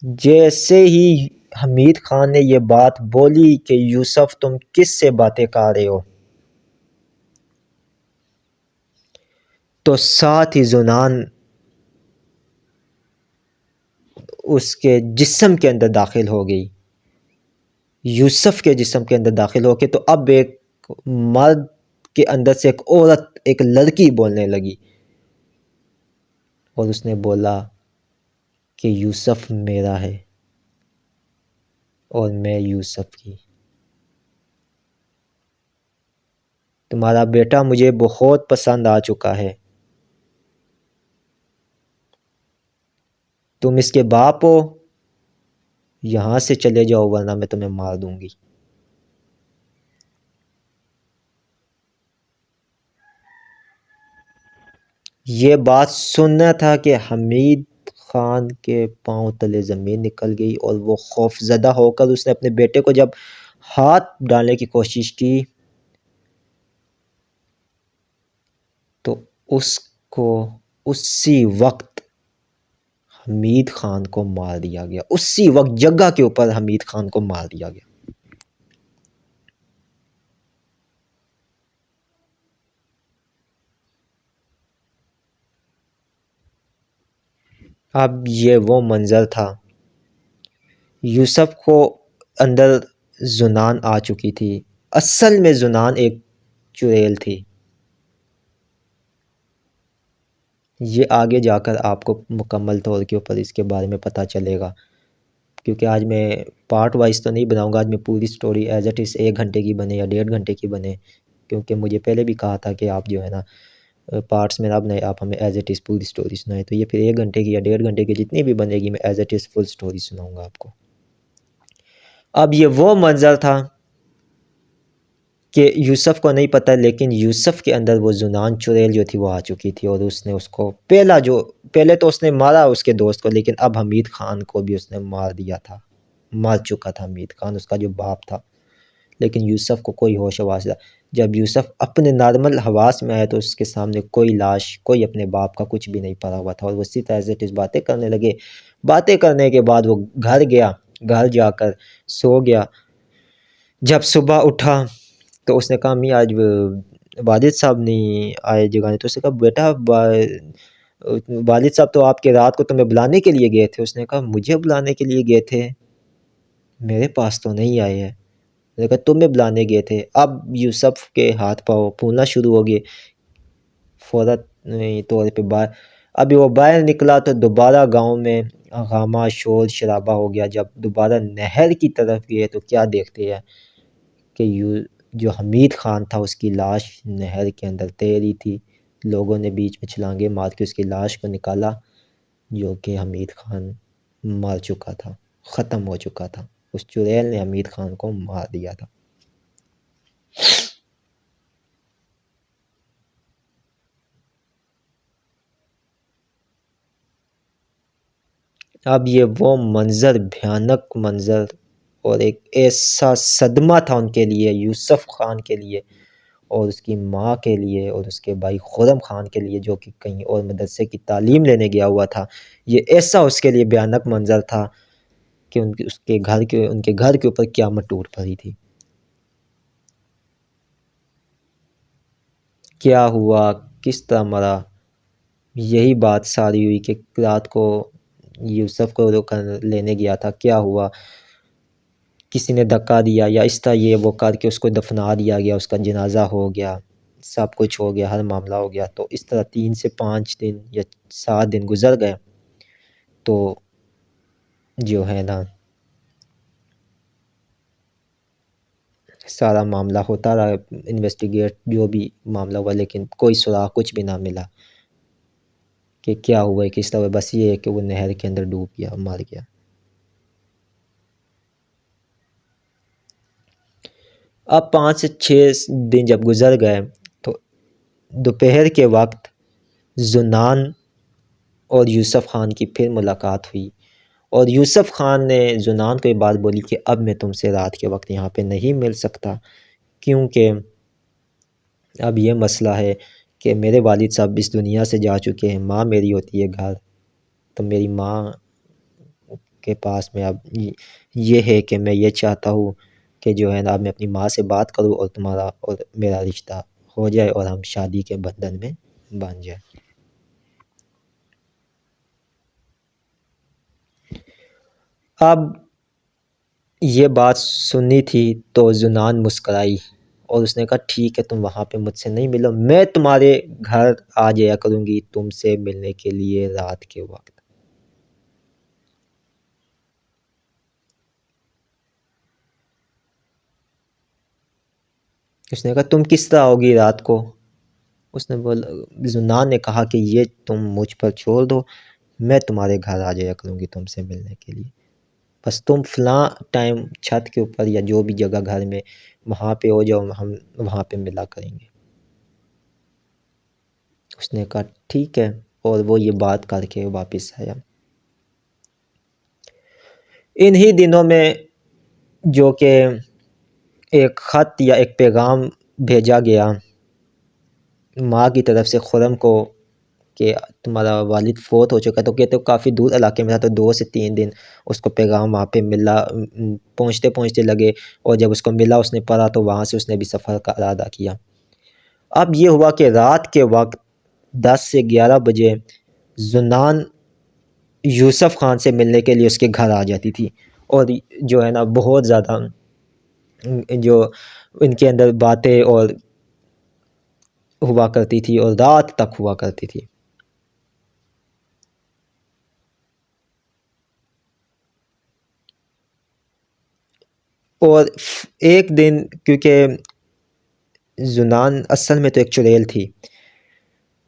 जैसे ही हमीद खान ने ये बात बोली कि यूसुफ तुम किससे बातें कर रहे हो, तो साथ ही जुनान उसके जिस्म के अंदर दाखिल हो गई। यूसुफ के जिस्म के अंदर दाखिल होके तो अब एक मर्द के अंदर से एक औरत, एक लड़की बोलने लगी, और उसने बोला कि यूसुफ मेरा है और मैं यूसुफ की। तुम्हारा बेटा मुझे बहुत पसंद आ चुका है, तुम इसके बाप हो, यहाँ से चले जाओ वरना मैं तुम्हें मार दूंगी। ये बात सुनना था कि हमीद खान के पांव तले ज़मीन निकल गई, और वो खौफज़दा होकर उसने अपने बेटे को जब हाथ डालने की कोशिश की तो उसको उसी वक्त हमीद खान को मार दिया गया, उसी वक्त जगह के ऊपर हमीद खान को मार दिया गया। अब ये वो मंज़र था, यूसुफ को अंदर जुनान आ चुकी थी। असल में जुनान एक चुड़ैल थी। ये आगे जाकर आपको मुकम्मल तौर के ऊपर इसके बारे में पता चलेगा, क्योंकि आज मैं पार्ट वाइज तो नहीं बनाऊंगा, आज मैं पूरी स्टोरी एज इट इज़ 1 घंटे की बने या 1.5 घंटे की बने, क्योंकि मुझे पहले भी कहा था कि आप जो है ना पार्ट्स में ना बनाए, आप हमें एज इट इज़ पूरी स्टोरी सुनाए। तो ये फिर 1 घंटे की या 1.5 घंटे की जितनी भी बनेगी मैं as it is full story सुनाऊंगा आपको। अब ये वो मंज़र था कि यूसुफ को नहीं पता, लेकिन यूसुफ के अंदर वो जुनान चुड़ैल जो थी वो आ चुकी थी, और उसने उसको पहले तो उसने मारा उसके दोस्त को, लेकिन अब हमीद खान को भी उसने मार दिया था, मार चुका था हमीद खान, उसका जो बाप था। लेकिन यूसुफ को कोई होश हवास था। जब यूसुफ अपने नॉर्मल हवास में आया तो उसके सामने कोई लाश, कोई अपने बाप का कुछ भी नहीं पड़ा हुआ था, और वो इसी तरह से बातें करने लगे। बातें करने के बाद वो घर गया, घर जाकर सो गया। जब सुबह उठा तो उसने कहा, मी आज वाजिद साहब नहीं आए जगाने, तो उसने कहा बेटा वालिद साहब तो आपके रात को तुम्हें बुलाने के लिए गए थे। उसने कहा मुझे बुलाने के लिए गए थे, मेरे पास तो नहीं आए हैं। मैंने कहा तुम्हें बुलाने गए थे। अब यूसुफ के हाथ पाँव फूलना शुरू हो गए। फ़ौरन तौर पे बाहर, अभी वो बाहर निकला तो दोबारा गांव में हंगामा शोर शराबा हो गया। जब दोबारा नहर की तरफ गए तो क्या देखते हैं कि यू जो हमीद ख़ान था उसकी लाश नहर के अंदर तैरी थी। लोगों ने बीच में छलांगे मार के उसकी लाश को निकाला, जो कि हमीद ख़ान मर चुका था, ख़त्म हो चुका था। उस चुड़ैल ने हमीद ख़ान को मार दिया था। अब ये वो मंज़र, भयानक मंज़र और एक ऐसा सदमा था उनके लिए, यूसुफ खान के लिए और उसकी माँ के लिए और उसके भाई खुर्रम खान के लिए, जो कि कहीं और मदरसे की तालीम लेने गया हुआ था। ये ऐसा उसके लिए भयानक मंज़र था कि उनके घर के ऊपर क़यामत टूट पड़ी थी। क्या हुआ, किस तरह मरा, यही बात सारी हुई कि रात को यूसुफ को रोकर लेने गया था, क्या हुआ, किसी ने धक्का दिया या इस तरह ये वो करके उसको दफना दिया गया, उसका जनाजा हो गया, सब कुछ हो गया, हर मामला हो गया। तो इस तरह 3 से 5 दिन या 7 दिन गुजर गए। तो जो है ना, सारा मामला होता रहा, इन्वेस्टिगेट जो भी मामला हुआ, लेकिन कोई सुराग कुछ भी ना मिला कि क्या हुआ किस तरह। बस ये है कि वो नहर के अंदर डूब गया, मर गया। अब 5 से 6 दिन जब गुजर गए तो दोपहर के वक्त जुनान और यूसुफ खान की फिर मुलाकात हुई और यूसुफ खान ने जुनान को ये बात बोली कि अब मैं तुमसे रात के वक्त यहाँ पे नहीं मिल सकता, क्योंकि अब ये मसला है कि मेरे वालिद साहब इस दुनिया से जा चुके हैं। माँ मेरी होती है घर, तो मेरी माँ के पास में अब ये है कि मैं ये चाहता हूँ कि जो है ना, अब मैं अपनी माँ से बात करूँ और तुम्हारा और मेरा रिश्ता हो जाए और हम शादी के बंधन में बन जाए। अब ये बात सुनी थी तो जुनान मुस्कराई और उसने कहा ठीक है, तुम वहाँ पे मुझसे नहीं मिलो, मैं तुम्हारे घर आ जाया करूँगी तुमसे मिलने के लिए रात के वक्त। उसने कहा तुम किस तरह आओगी रात को। उसने बोला, जुनान ने कहा कि ये तुम मुझ पर छोड़ दो, मैं तुम्हारे घर आ जाया करूँगी तुमसे मिलने के लिए। बस तुम फ़लाँ टाइम छत के ऊपर या जो भी जगह घर में वहाँ पे हो जाओ, हम वहाँ पे मिला करेंगे। उसने कहा ठीक है, और वो ये बात करके वापस आया। इन्हीं दिनों में जो कि एक ख़त या एक पैगाम भेजा गया माँ की तरफ से खुर्रम को कि तुम्हारा वालिद फ़ौत हो चुका है। तो कहते हो काफ़ी दूर इलाके में था, तो 2 से 3 दिन उसको पैगाम वहाँ पे मिला, पहुँचते-पहुँचते लगे और जब उसको मिला उसने पढ़ा तो वहाँ से उसने भी सफ़र का इरादा किया। अब ये हुआ कि रात के वक़्त 10 से 11 बजे जुनान यूसुफ खान से मिलने के लिए उसके घर आ जाती थी और जो है ना, बहुत ज़्यादा जो इनके अंदर बातें और हुआ करती थी और रात तक हुआ करती थी। और एक दिन, क्योंकि जुनान असल में तो एक चुड़ैल थी,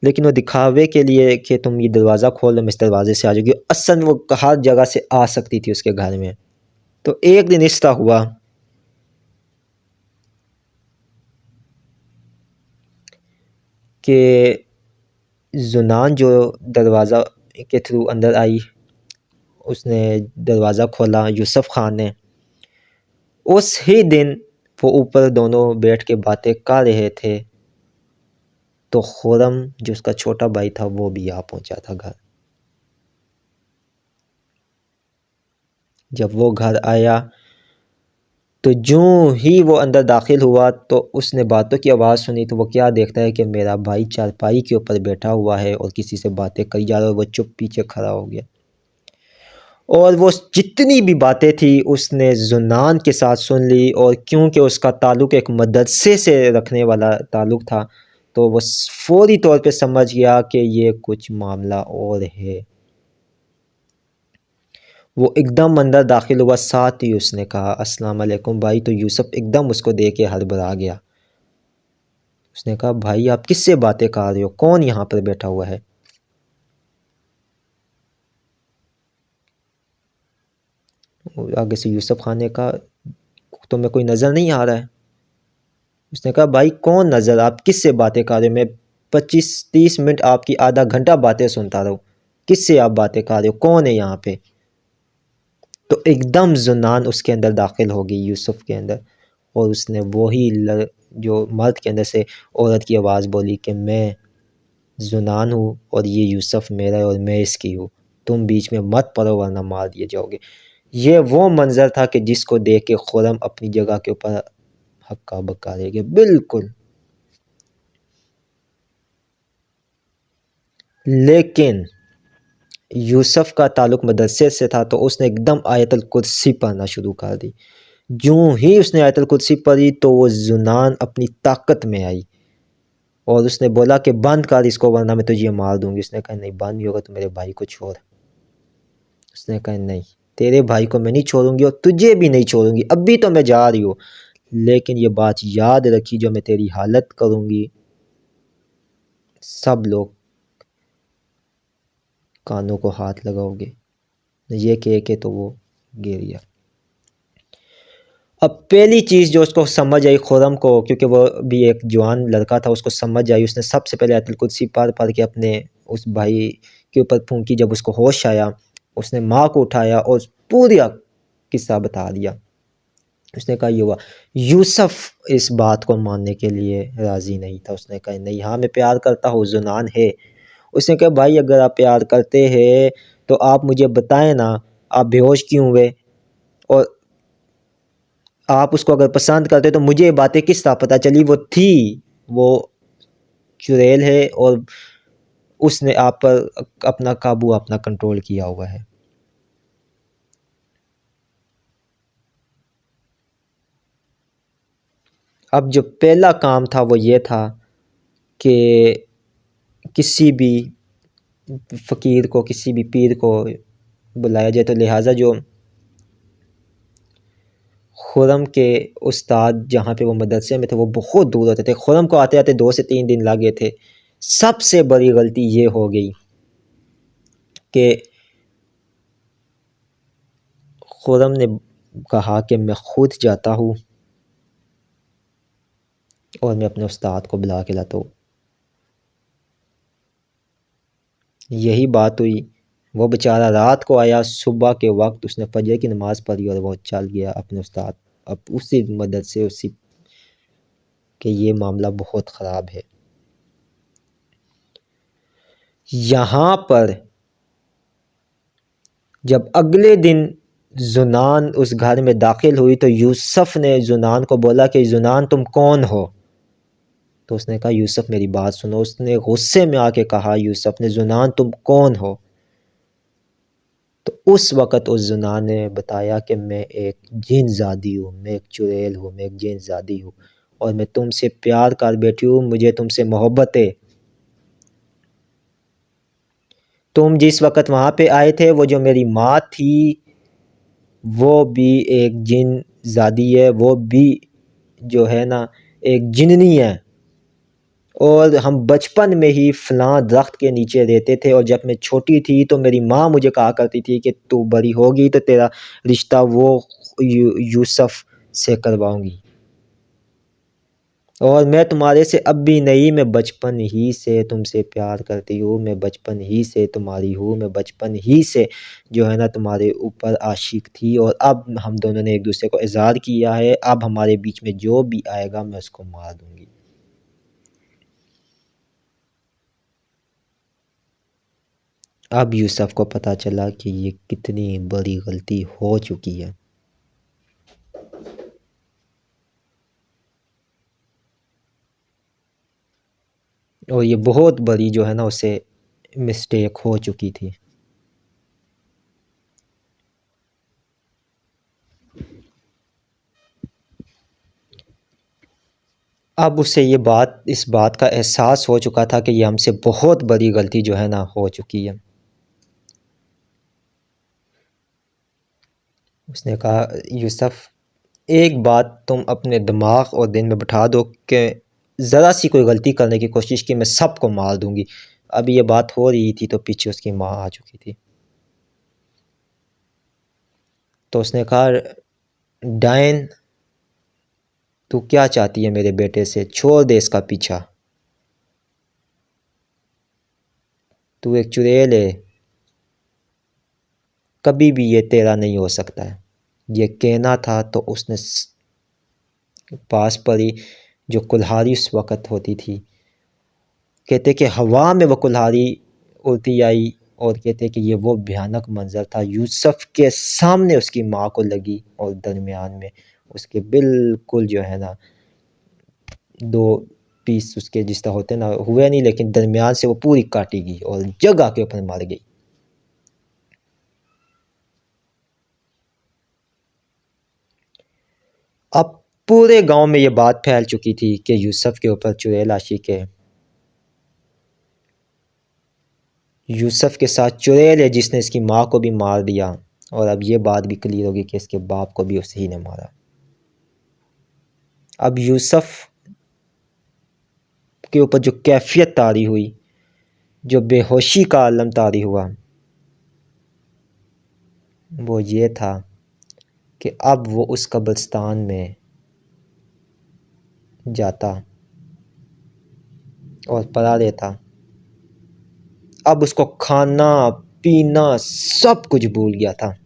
लेकिन वो दिखावे के लिए कि तुम ये दरवाज़ा खोल लो, मैं इस दरवाजे से आ जाऊँगी, असल में वो हर जगह से आ सकती थी उसके घर में। तो एक दिन इस तरह हुआ कि जुनान जो दरवाज़ा के थ्रू अंदर आई, उसने दरवाज़ा खोला यूसुफ खान ने। उस ही दिन वो ऊपर दोनों बैठ के बातें कर रहे थे तो खुर्रम जो उसका छोटा भाई था वो भी आ पहुंचा था घर। जब वो घर आया तो यूं ही वो अंदर दाखिल हुआ तो उसने बातों की आवाज़ सुनी, तो वो क्या देखता है कि मेरा भाई चारपाई के ऊपर बैठा हुआ है और किसी से बातें करी जा रहा है। वो चुप पीछे खड़ा हो गया और वो जितनी भी बातें थी उसने जुन्नान के साथ सुन ली, और क्योंकि उसका ताल्लुक़ एक मदरसे से रखने वाला ताल्लुक़ था, तो वो फौरी तौर पे समझ गया कि ये कुछ मामला और है। वो एकदम अंदर दाखिल हुआ, साथ ही उसने कहा अस्सलाम वालेकुम भाई। तो यूसुफ एकदम उसको देख के हड़बड़ा गया। उसने कहा भाई आप किससे बातें कर रहे हो, कौन यहाँ पर बैठा हुआ है? आगे से यूसुफ खान ने कहा तुम्हें कोई नज़र नहीं आ रहा है? उसने कहा भाई कौन नज़र, आप किससे बातें कर रहे हो? मैं 25-30 मिनट आपकी आधा घंटा बातें सुनता रहूँ, किससे आप बातें कर रहे हो, कौन है यहाँ पे? तो एकदम जुन्नान उसके अंदर दाखिल हो गई, यूसुफ के अंदर, और उसने वही जो मर्द के अंदर से औरत की आवाज़ बोली कि मैं जुनान हूँ और ये यूसुफ मेरा है और मैं इसकी हूँ, तुम बीच में मत पड़ो वरना मार दिए जाओगे। ये वो मंज़र था कि जिसको देख के खुर्रम अपनी जगह के ऊपर हक्का बक्का रह गया बिल्कुल। लेकिन यूसुफ का ताल्लुक़ मदरसे से था, तो उसने एकदम आयतुल कुर्सी पढ़ना शुरू कर दी। यूं ही उसने आयतुल कुर्सी पढ़ी तो वो जुनान अपनी ताकत में आई और उसने बोला कि बंद कर इसको वरना मैं तुझे मार दूंगी। उसने कहा नहीं बंद नहीं होगा तो मेरे भाई को छोड़। उसने कहा नहीं, तेरे भाई को मैं नहीं छोड़ूंगी और तुझे भी नहीं छोड़ूंगी, अभी तो मैं जा रही हूँ, लेकिन ये बात याद रखी जो मैं तेरी हालत करूंगी सब लोग कानों को हाथ लगाओगे। ये कह के तो वो गिर गया। अब पहली चीज़ जो उसको समझ आई खुर्रम को, क्योंकि वो भी एक जवान लड़का था, उसको समझ आई, उसने सबसे पहले आयतुल कुर्सी पढ़ पढ़ के अपने उस भाई के ऊपर फूंकी। जब उसको होश आया उसने माँ को उठाया और पूरा किस्सा बता दिया। उसने कहा ये हुआ। यूसुफ इस बात को मानने के लिए राज़ी नहीं था। उसने कहा नहीं, हाँ मैं प्यार करता हूँ, जुनान है। उसने कहा भाई अगर आप प्यार करते हैं तो आप मुझे बताएं ना, आप बेहोश क्यों हुए, और आप उसको अगर पसंद करते तो मुझे ये बातें किस तरह पता चली? वो थी, वो चुड़ैल है और उसने आप पर अपना काबू, अपना कंट्रोल किया हुआ है। अब जो पहला काम था वो ये था कि किसी भी फ़कीर को, किसी भी पीर को बुलाया जाए। तो लिहाजा जो खुर्रम के उस्ताद जहाँ पे वो मदरसे में थे वो बहुत दूर होते थे। खुर्रम को आते आते 2 से 3 दिन लगे थे। सबसे बड़ी गलती ये हो गई कि खुर्रम ने कहा कि मैं खुद जाता हूँ और मैं अपने उस्ताद को बुला के लाता हूँ। यही बात हुई। वो बेचारा रात को आया, सुबह के वक्त उसने फजर की नमाज़ पढ़ी और वो चल गया अपने उस्ताद। अब उसी मदद से उसी कि ये मामला बहुत ख़राब है। यहाँ पर जब अगले दिन जुनान उस घर में दाखिल हुई तो यूसुफ ने जुनान को बोला कि जुनान तुम कौन हो? तो उसने कहा यूसुफ मेरी बात सुनो। उसने गुस्से में आके कहा यूसुफ ने, जुनान तुम कौन हो? तो उस वक़्त उस जुनान ने बताया कि मैं एक जिनज़ादी हूँ, मैं एक चुड़ैल हूँ, मैं एक जिनज़ादी हूँ और मैं तुमसे प्यार कर बैठी हूँ, मुझे तुमसे मोहब्बत है। तुम जिस वक़्त वहाँ पे आए थे वो जो मेरी माँ थी वो भी एक जिनज़ादी है, वो भी जो है ना एक जिन्नी है, और हम बचपन में ही फ़लाँ दरख्त के नीचे रहते थे और जब मैं छोटी थी तो मेरी माँ मुझे कहा करती थी कि तू बड़ी होगी तो तेरा रिश्ता वो यूसुफ से करवाऊँगी, और मैं तुम्हारे से अब भी नहीं, मैं बचपन ही से तुमसे प्यार करती हूँ, मैं बचपन ही से तुम्हारी हूँ, मैं बचपन ही से जो है ना तुम्हारे ऊपर आशिक थी, और अब हम दोनों ने एक दूसरे को इज़हार किया है, अब हमारे बीच में जो भी आएगा मैं उसको मार दूँगी। अब यूसुफ को पता चला कि ये कितनी बड़ी गलती हो चुकी है। और ये बहुत बड़ी जो है ना उससे मिस्टेक हो चुकी थी। अब उसे इस बात का एहसास हो चुका था कि ये हमसे बहुत बड़ी गलती जो है ना हो चुकी है। उसने कहा, यूसुफ, एक बात तुम अपने दिमाग और दिल में बिठा दो कि ज़रा सी कोई गलती करने की कोशिश की मैं सबको मार दूंगी। अभी ये बात हो रही थी तो पीछे उसकी माँ आ चुकी थी। तो उसने कहा, डायन, तू क्या चाहती है मेरे बेटे से? छोड़ दे इसका पीछा। तू एक चुड़ैल है, कभी भी ये तेरा नहीं हो सकता है। ये कहना था तो उसने पास पड़ी जो कुल्हाड़ी उस वक़्त होती थी। कहते कि हवा में वो कुल्हाड़ी उड़ती आई और कहते कि ये वो भयानक मंज़र था। यूसुफ के सामने उसकी माँ को लगी और दरमियान में उसके बिल्कुल जो है ना 2 पीस उसके जिस तरह होते ना हुए नहीं, लेकिन दरमियान से वो पूरी काटी गई और जगह के ऊपर मर गई। अब पूरे गांव में ये बात फैल चुकी थी कि यूसुफ के ऊपर चुड़ैल आशिक है। यूसुफ के साथ चुड़ैल है जिसने इसकी माँ को भी मार दिया। और अब ये बात भी क्लियर होगी कि इसके बाप को भी उसी ही ने मारा। अब यूसुफ के ऊपर जो कैफियत तारी हुई, जो बेहोशी का आलम तारी हुआ, वो ये था कि अब वो उस कब्रिस्तान में जाता और पड़ा रहता। अब उसको खाना पीना सब कुछ भूल गया था।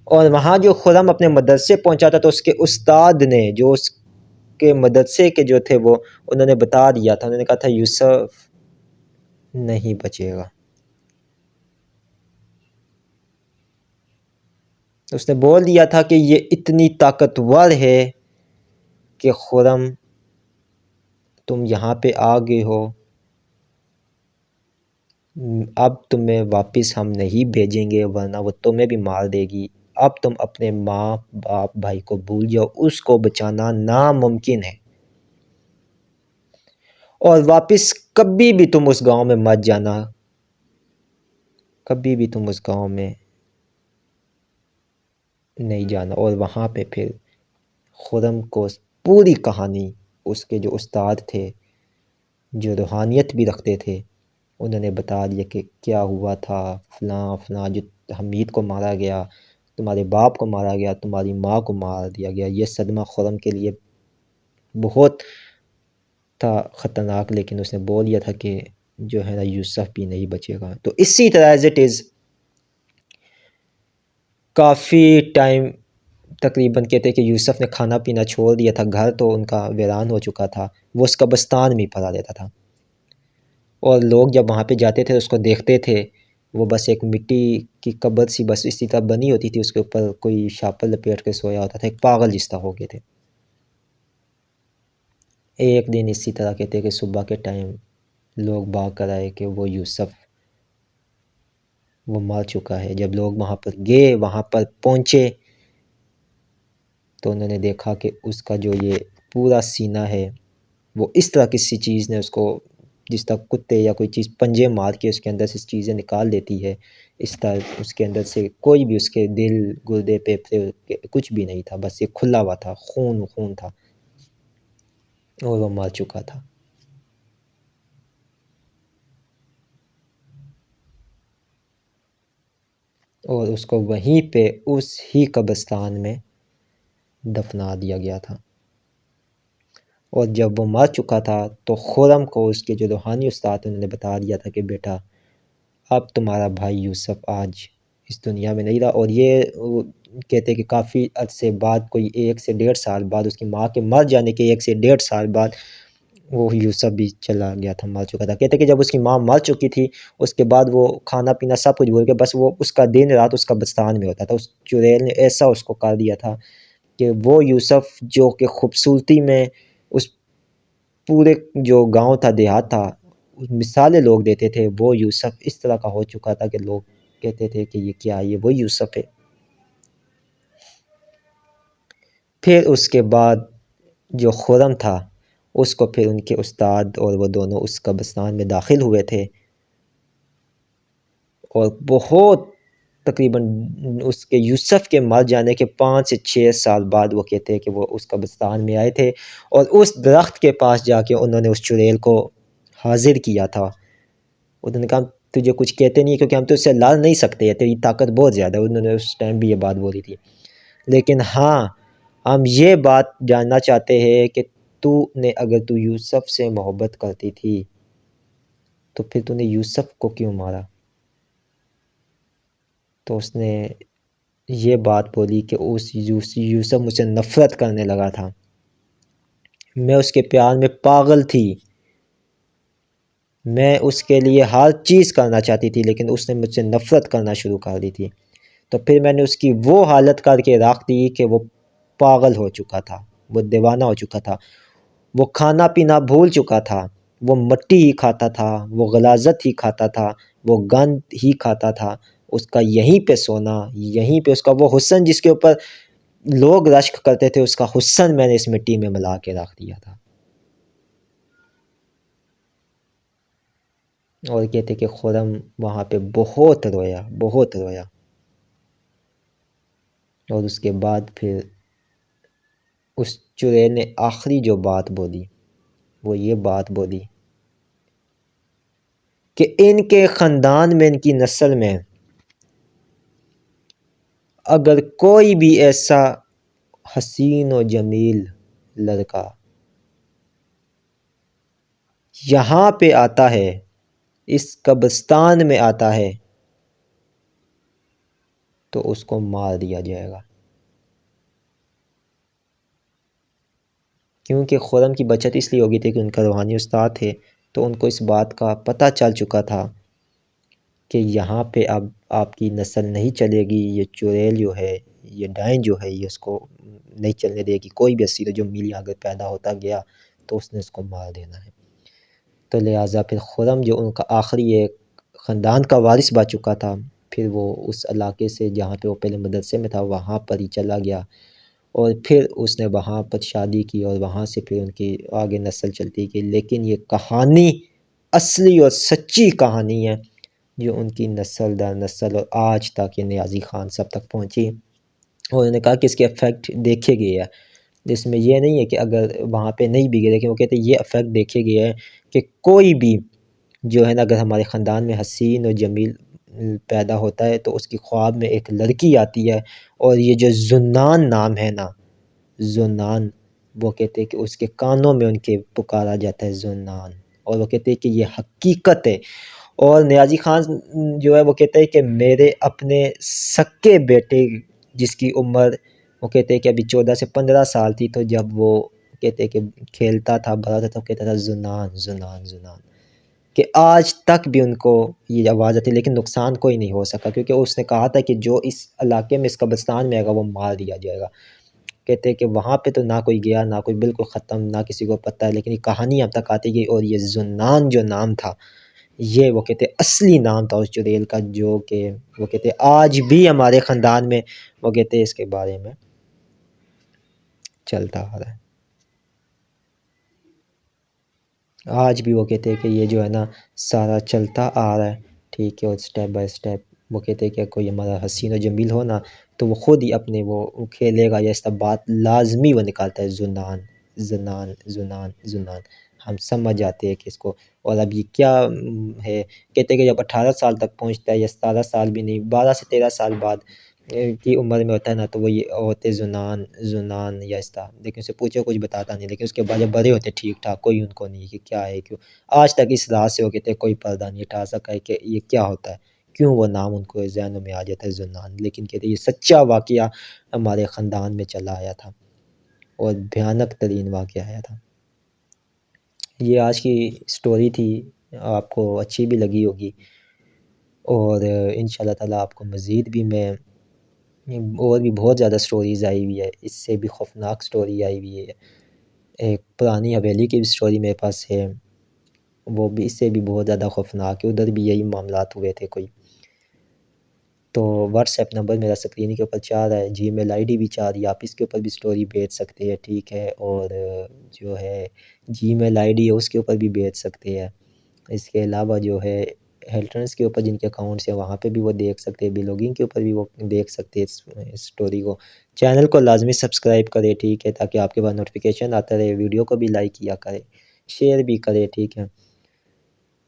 और वहाँ जो खुरम अपने मदरसे पहुँचा था तो उसके उस्ताद ने, जो उसके मदरसे के जो थे, वो उन्होंने बता दिया था। उन्होंने कहा था यूसुफ नहीं बचेगा। उसने बोल दिया था कि ये इतनी ताकतवर है कि खुरम तुम यहाँ पे आ गए हो, अब तुम्हें वापस हम नहीं भेजेंगे वरना वो तुम्हें भी मार देगी। अब तुम अपने माँ बाप भाई को भूल जाओ, उसको बचाना नामुमकिन है। और वापस कभी भी तुम उस गांव में मत जाना, कभी भी तुम उस गांव में नहीं जाना। और वहाँ पे फिर खुरम को पूरी कहानी उसके जो उस्ताद थे, जो रूहानियत भी रखते थे, उन्होंने बता दिया कि क्या हुआ था। फ़लाँ फ़लाँ जो हमीद को मारा गया, तुम्हारे बाप को मारा गया, तुम्हारी माँ को मार दिया गया। ये सदमा खुरम के लिए बहुत था ख़तरनाक, लेकिन उसने बोल दिया था कि जो है ना यूसुफ भी नहीं बचेगा। तो इसी तरह एज़ इट इज़ काफ़ी टाइम, तकरीबन कहते हैं कि यूसुफ ने खाना पीना छोड़ दिया था, घर तो उनका वीरान हो चुका था, वो उस कब्रिस्तान में ही पड़ा रहता था। और लोग जब वहाँ पे जाते थे उसको देखते थे, वो बस एक मिट्टी की कब्र सी बस इसी तरह बनी होती थी, उसके ऊपर कोई शापर लपेट के सोया होता था, एक पागल जिस तरह हो गए थे। एक दिन इसी तरह कहते हैं कि सुबह के टाइम लोग भाग कर आए कि वो यूसुफ वो मर चुका है। जब लोग वहाँ पर गए, वहाँ पर पहुँचे, तो उन्होंने देखा कि उसका जो ये पूरा सीना है, वो इस तरह किसी चीज़ ने उसको, जिस तरह कुत्ते या कोई चीज़ पंजे मार के उसके अंदर से चीज़ें निकाल देती है, इस तरह उसके अंदर से कोई भी, उसके दिल, गुर्दे, फेफड़े कुछ भी नहीं था, बस ये खुला हुआ था, खून खून था और वो मर चुका था। और उसको वहीं पे उस ही कब्रिस्तान में दफना दिया गया था। और जब वो मर चुका था तो खुरम को उसके जो रूहानी उस्ताद थे उन्होंने बता दिया था कि बेटा, अब तुम्हारा भाई यूसुफ आज इस दुनिया में नहीं रहा। और ये वो कहते हैं कि काफ़ी अरसे बाद, कोई 1 से 1.5 साल बाद, उसकी माँ के मर जाने के 1 से 1.5 साल बाद, वो यूसुफ भी चला गया था, मर चुका था। कहते हैं कि जब उसकी माँ मर चुकी थी, उसके बाद वो खाना पीना सब कुछ भूल के बस वो उसका दिन रात उसका कब्रिस्तान में होता था। उस चुड़ैल ने ऐसा उसको कर दिया था कि वो यूसुफ जो कि खूबसूरती में उस पूरे जो गांव था, देहात था, मिसालें लोग देते थे वो यूसुफ इस तरह का हो चुका था कि लोग कहते थे कि ये क्या है, ये वो यूसुफ है। फिर उसके बाद जो खुरम था उसको फिर उनके उस्ताद और वो दोनों उस कब्रिस्तान में दाखिल हुए थे और बहुत तकरीबन उसके यूसुफ के मर जाने के 5 से 6 साल बाद वो कहते हैं कि वो उस कब्रिस्तान में आए थे और उस दरख्त के पास जाके उन्होंने उस चुड़ैल को हाजिर किया था। उन्होंने कहा तुझे कुछ कहते नहीं क्योंकि हम तो उससे लड़ नहीं सकते, तेरी ताकत बहुत ज़्यादा है। उन्होंने उस टाइम भी ये बात बोली थी। लेकिन हाँ, हम ये बात जानना चाहते हैं कि तूने अगर तू यूसुफ से मोहब्बत करती थी तो फिर तूने यूसुफ को क्यों मारा? तो उसने ये बात बोली कि उस यूसुफ मुझसे नफ़रत करने लगा था, मैं उसके प्यार में पागल थी, मैं उसके लिए हर चीज़ करना चाहती थी, लेकिन उसने मुझसे नफ़रत करना शुरू कर दी थी। तो फिर मैंने उसकी वो हालत करके रख दी कि वो पागल हो चुका था, वो दीवाना हो चुका था, वो खाना पीना भूल चुका था, वो मिट्टी ही खाता था, वो गलाज़त ही खाता था, वो गंद ही खाता था। उसका यहीं पे सोना, यहीं पे उसका वो हुस्न जिसके ऊपर लोग रश्क करते थे, उसका हुस्न मैंने इस मिट्टी में मिला के रख दिया था। और कहते कि खुरम वहाँ पे बहुत रोया, बहुत रोया। और उसके बाद फिर उस चुड़ैल ने आखिरी जो बात बोली वो ये बात बोली कि इनके ख़ानदान में, इनकी नस्ल में अगर कोई भी ऐसा हसीन और जमील लड़का यहाँ पे आता है, इस कब्रिस्तान में आता है, तो उसको मार दिया जाएगा। क्योंकि खुरम की बचत इसलिए होगी थी कि उनका रूहानी उस्ताद थे, तो उनको इस बात का पता चल चुका था कि यहाँ पे अब आपकी नस्ल नहीं चलेगी, ये चुड़ैल जो है, ये डायन जो है, ये उसको नहीं चलने देगी। कोई भी असीर जो मिली अगर पैदा होता गया तो उसने उसको मार देना है। तो लिहाजा फिर खुरम जो उनका आखिरी एक ख़ानदान का वारिस बच चुका था, फिर वो उस इलाके से जहाँ पे वो पहले मदरसे में था वहाँ पर ही चला गया और फिर उसने वहाँ पर शादी की और वहाँ से फिर उनकी आगे नस्ल चलती गई। लेकिन ये कहानी असली और सच्ची कहानी है जो उनकी नस्ल दर नस्ल और आज तक ये नियाज़ी ख़ान सब तक पहुँची। और उन्होंने कहा कि इसके इफ़ेक्ट देखे गए हैं, जिसमें ये नहीं है कि अगर वहाँ पे नहीं भी गए, लेकिन वो कहते हैं ये इफ़ेक्ट देखे गए हैं कि कोई भी जो है ना, अगर हमारे ख़ानदान में हसीन और जमील पैदा होता है तो उसकी ख्वाब में एक लड़की आती है और ये जो जुन्नान नाम है ना, जुन्नान, वो कहते हैं कि उसके कानों में उनके पुकारा जाता है जुन्नान, और वो कहते हैं कि ये हकीकत है। और नियाज़ी ख़ान जो है वो कहते हैं कि मेरे अपने सक्के बेटे जिसकी उम्र वो कहते हैं कि अभी 14 से 15 साल थी, तो जब वो कहते हैं कि खेलता था, बड़ा था, तो कहता था जुनान जुनान जुनान, कि आज तक भी उनको ये आवाज़ आती है, लेकिन नुकसान कोई नहीं हो सका क्योंकि उसने कहा था कि जो इस इलाके में, इस कब्रिस्तान में आएगा वो मार दिया जाएगा। कहते हैं कि वहाँ पे तो ना कोई गया, ना कोई, बिल्कुल ख़त्म, ना किसी को पता है, लेकिन ये कहानी अब तक आती गई और ये जुन्नान जो नाम था, ये वो कहते असली नाम था उस चुड़ैल का, जो कि वो कहते आज भी हमारे ख़ानदान में वो कहते इसके बारे में चलता आ रहा है। आज भी वो कहते हैं कि ये जो है ना सारा चलता आ रहा है, ठीक है। और स्टेप बाय स्टेप वो कहते हैं कि कोई हमारा हसीन और जमील हो ना, तो वो ख़ुद ही अपने वो खेलेगा या इस बात लाज़मी वो निकालता है जुनान जुनान जुनान जुनान। हम समझ जाते हैं कि इसको, और अब ये क्या है, कहते हैं कि जब 18 साल तक पहुँचता है या 17 साल भी नहीं, 12 से 13 साल बाद की उम्र में होता है ना, तो वो ये होते जुनान जुनान या इस तरह, लेकिन उससे पूछो कुछ बताता नहीं। लेकिन उसके बाद जब बड़े होते ठीक ठाक, कोई उनको नहीं कि क्या है क्यों, आज तक इस राज से वो कहते हैं कोई पर्दा नहीं हटा सका है कि ये क्या होता है, क्यों वो नाम उनको ज़हनों में आ जाता है जुनान। लेकिन कहते हैं ये सच्चा वाक़या हमारे ख़ानदान में चला आया था और भयानक तरीन वाक़या आया था। ये आज की स्टोरी थी, आपको अच्छी भी लगी होगी और इंशाल्लाह ताला आपको मज़ीद भी मैं और भी बहुत ज़्यादा स्टोरीज़ आई हुई है, इससे भी खौफ़नाक स्टोरी आई हुई है। एक पुरानी हवेली की भी स्टोरी मेरे पास है, वो भी इससे भी बहुत ज़्यादा खौफनाक है, उधर भी यही मामलात हुए थे कोई। तो व्हाट्सएप नंबर मेरा स्क्रीन के ऊपर चाह रहा है, जीमेल आईडी भी चाह रही है, आप इसके ऊपर भी स्टोरी भेज सकते हैं, ठीक है। और जो है जीमेल आईडी है उसके ऊपर भी भेज सकते हैं। इसके अलावा जो है हेल्टर्स के ऊपर जिनके अकाउंट्स हैं वहाँ पे भी वो देख सकते हैं, बिलॉगिंग के ऊपर भी वो देख सकते हैं इस स्टोरी को। चैनल को लाजमी सब्सक्राइब करें, ठीक है, ताकि आपके पास नोटिफिकेशन आता रहे। वीडियो को भी लाइक किया करें, शेयर भी करें, ठीक है।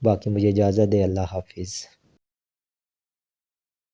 बाकी मुझे इजाज़त दें, अल्लाह हाफिज़।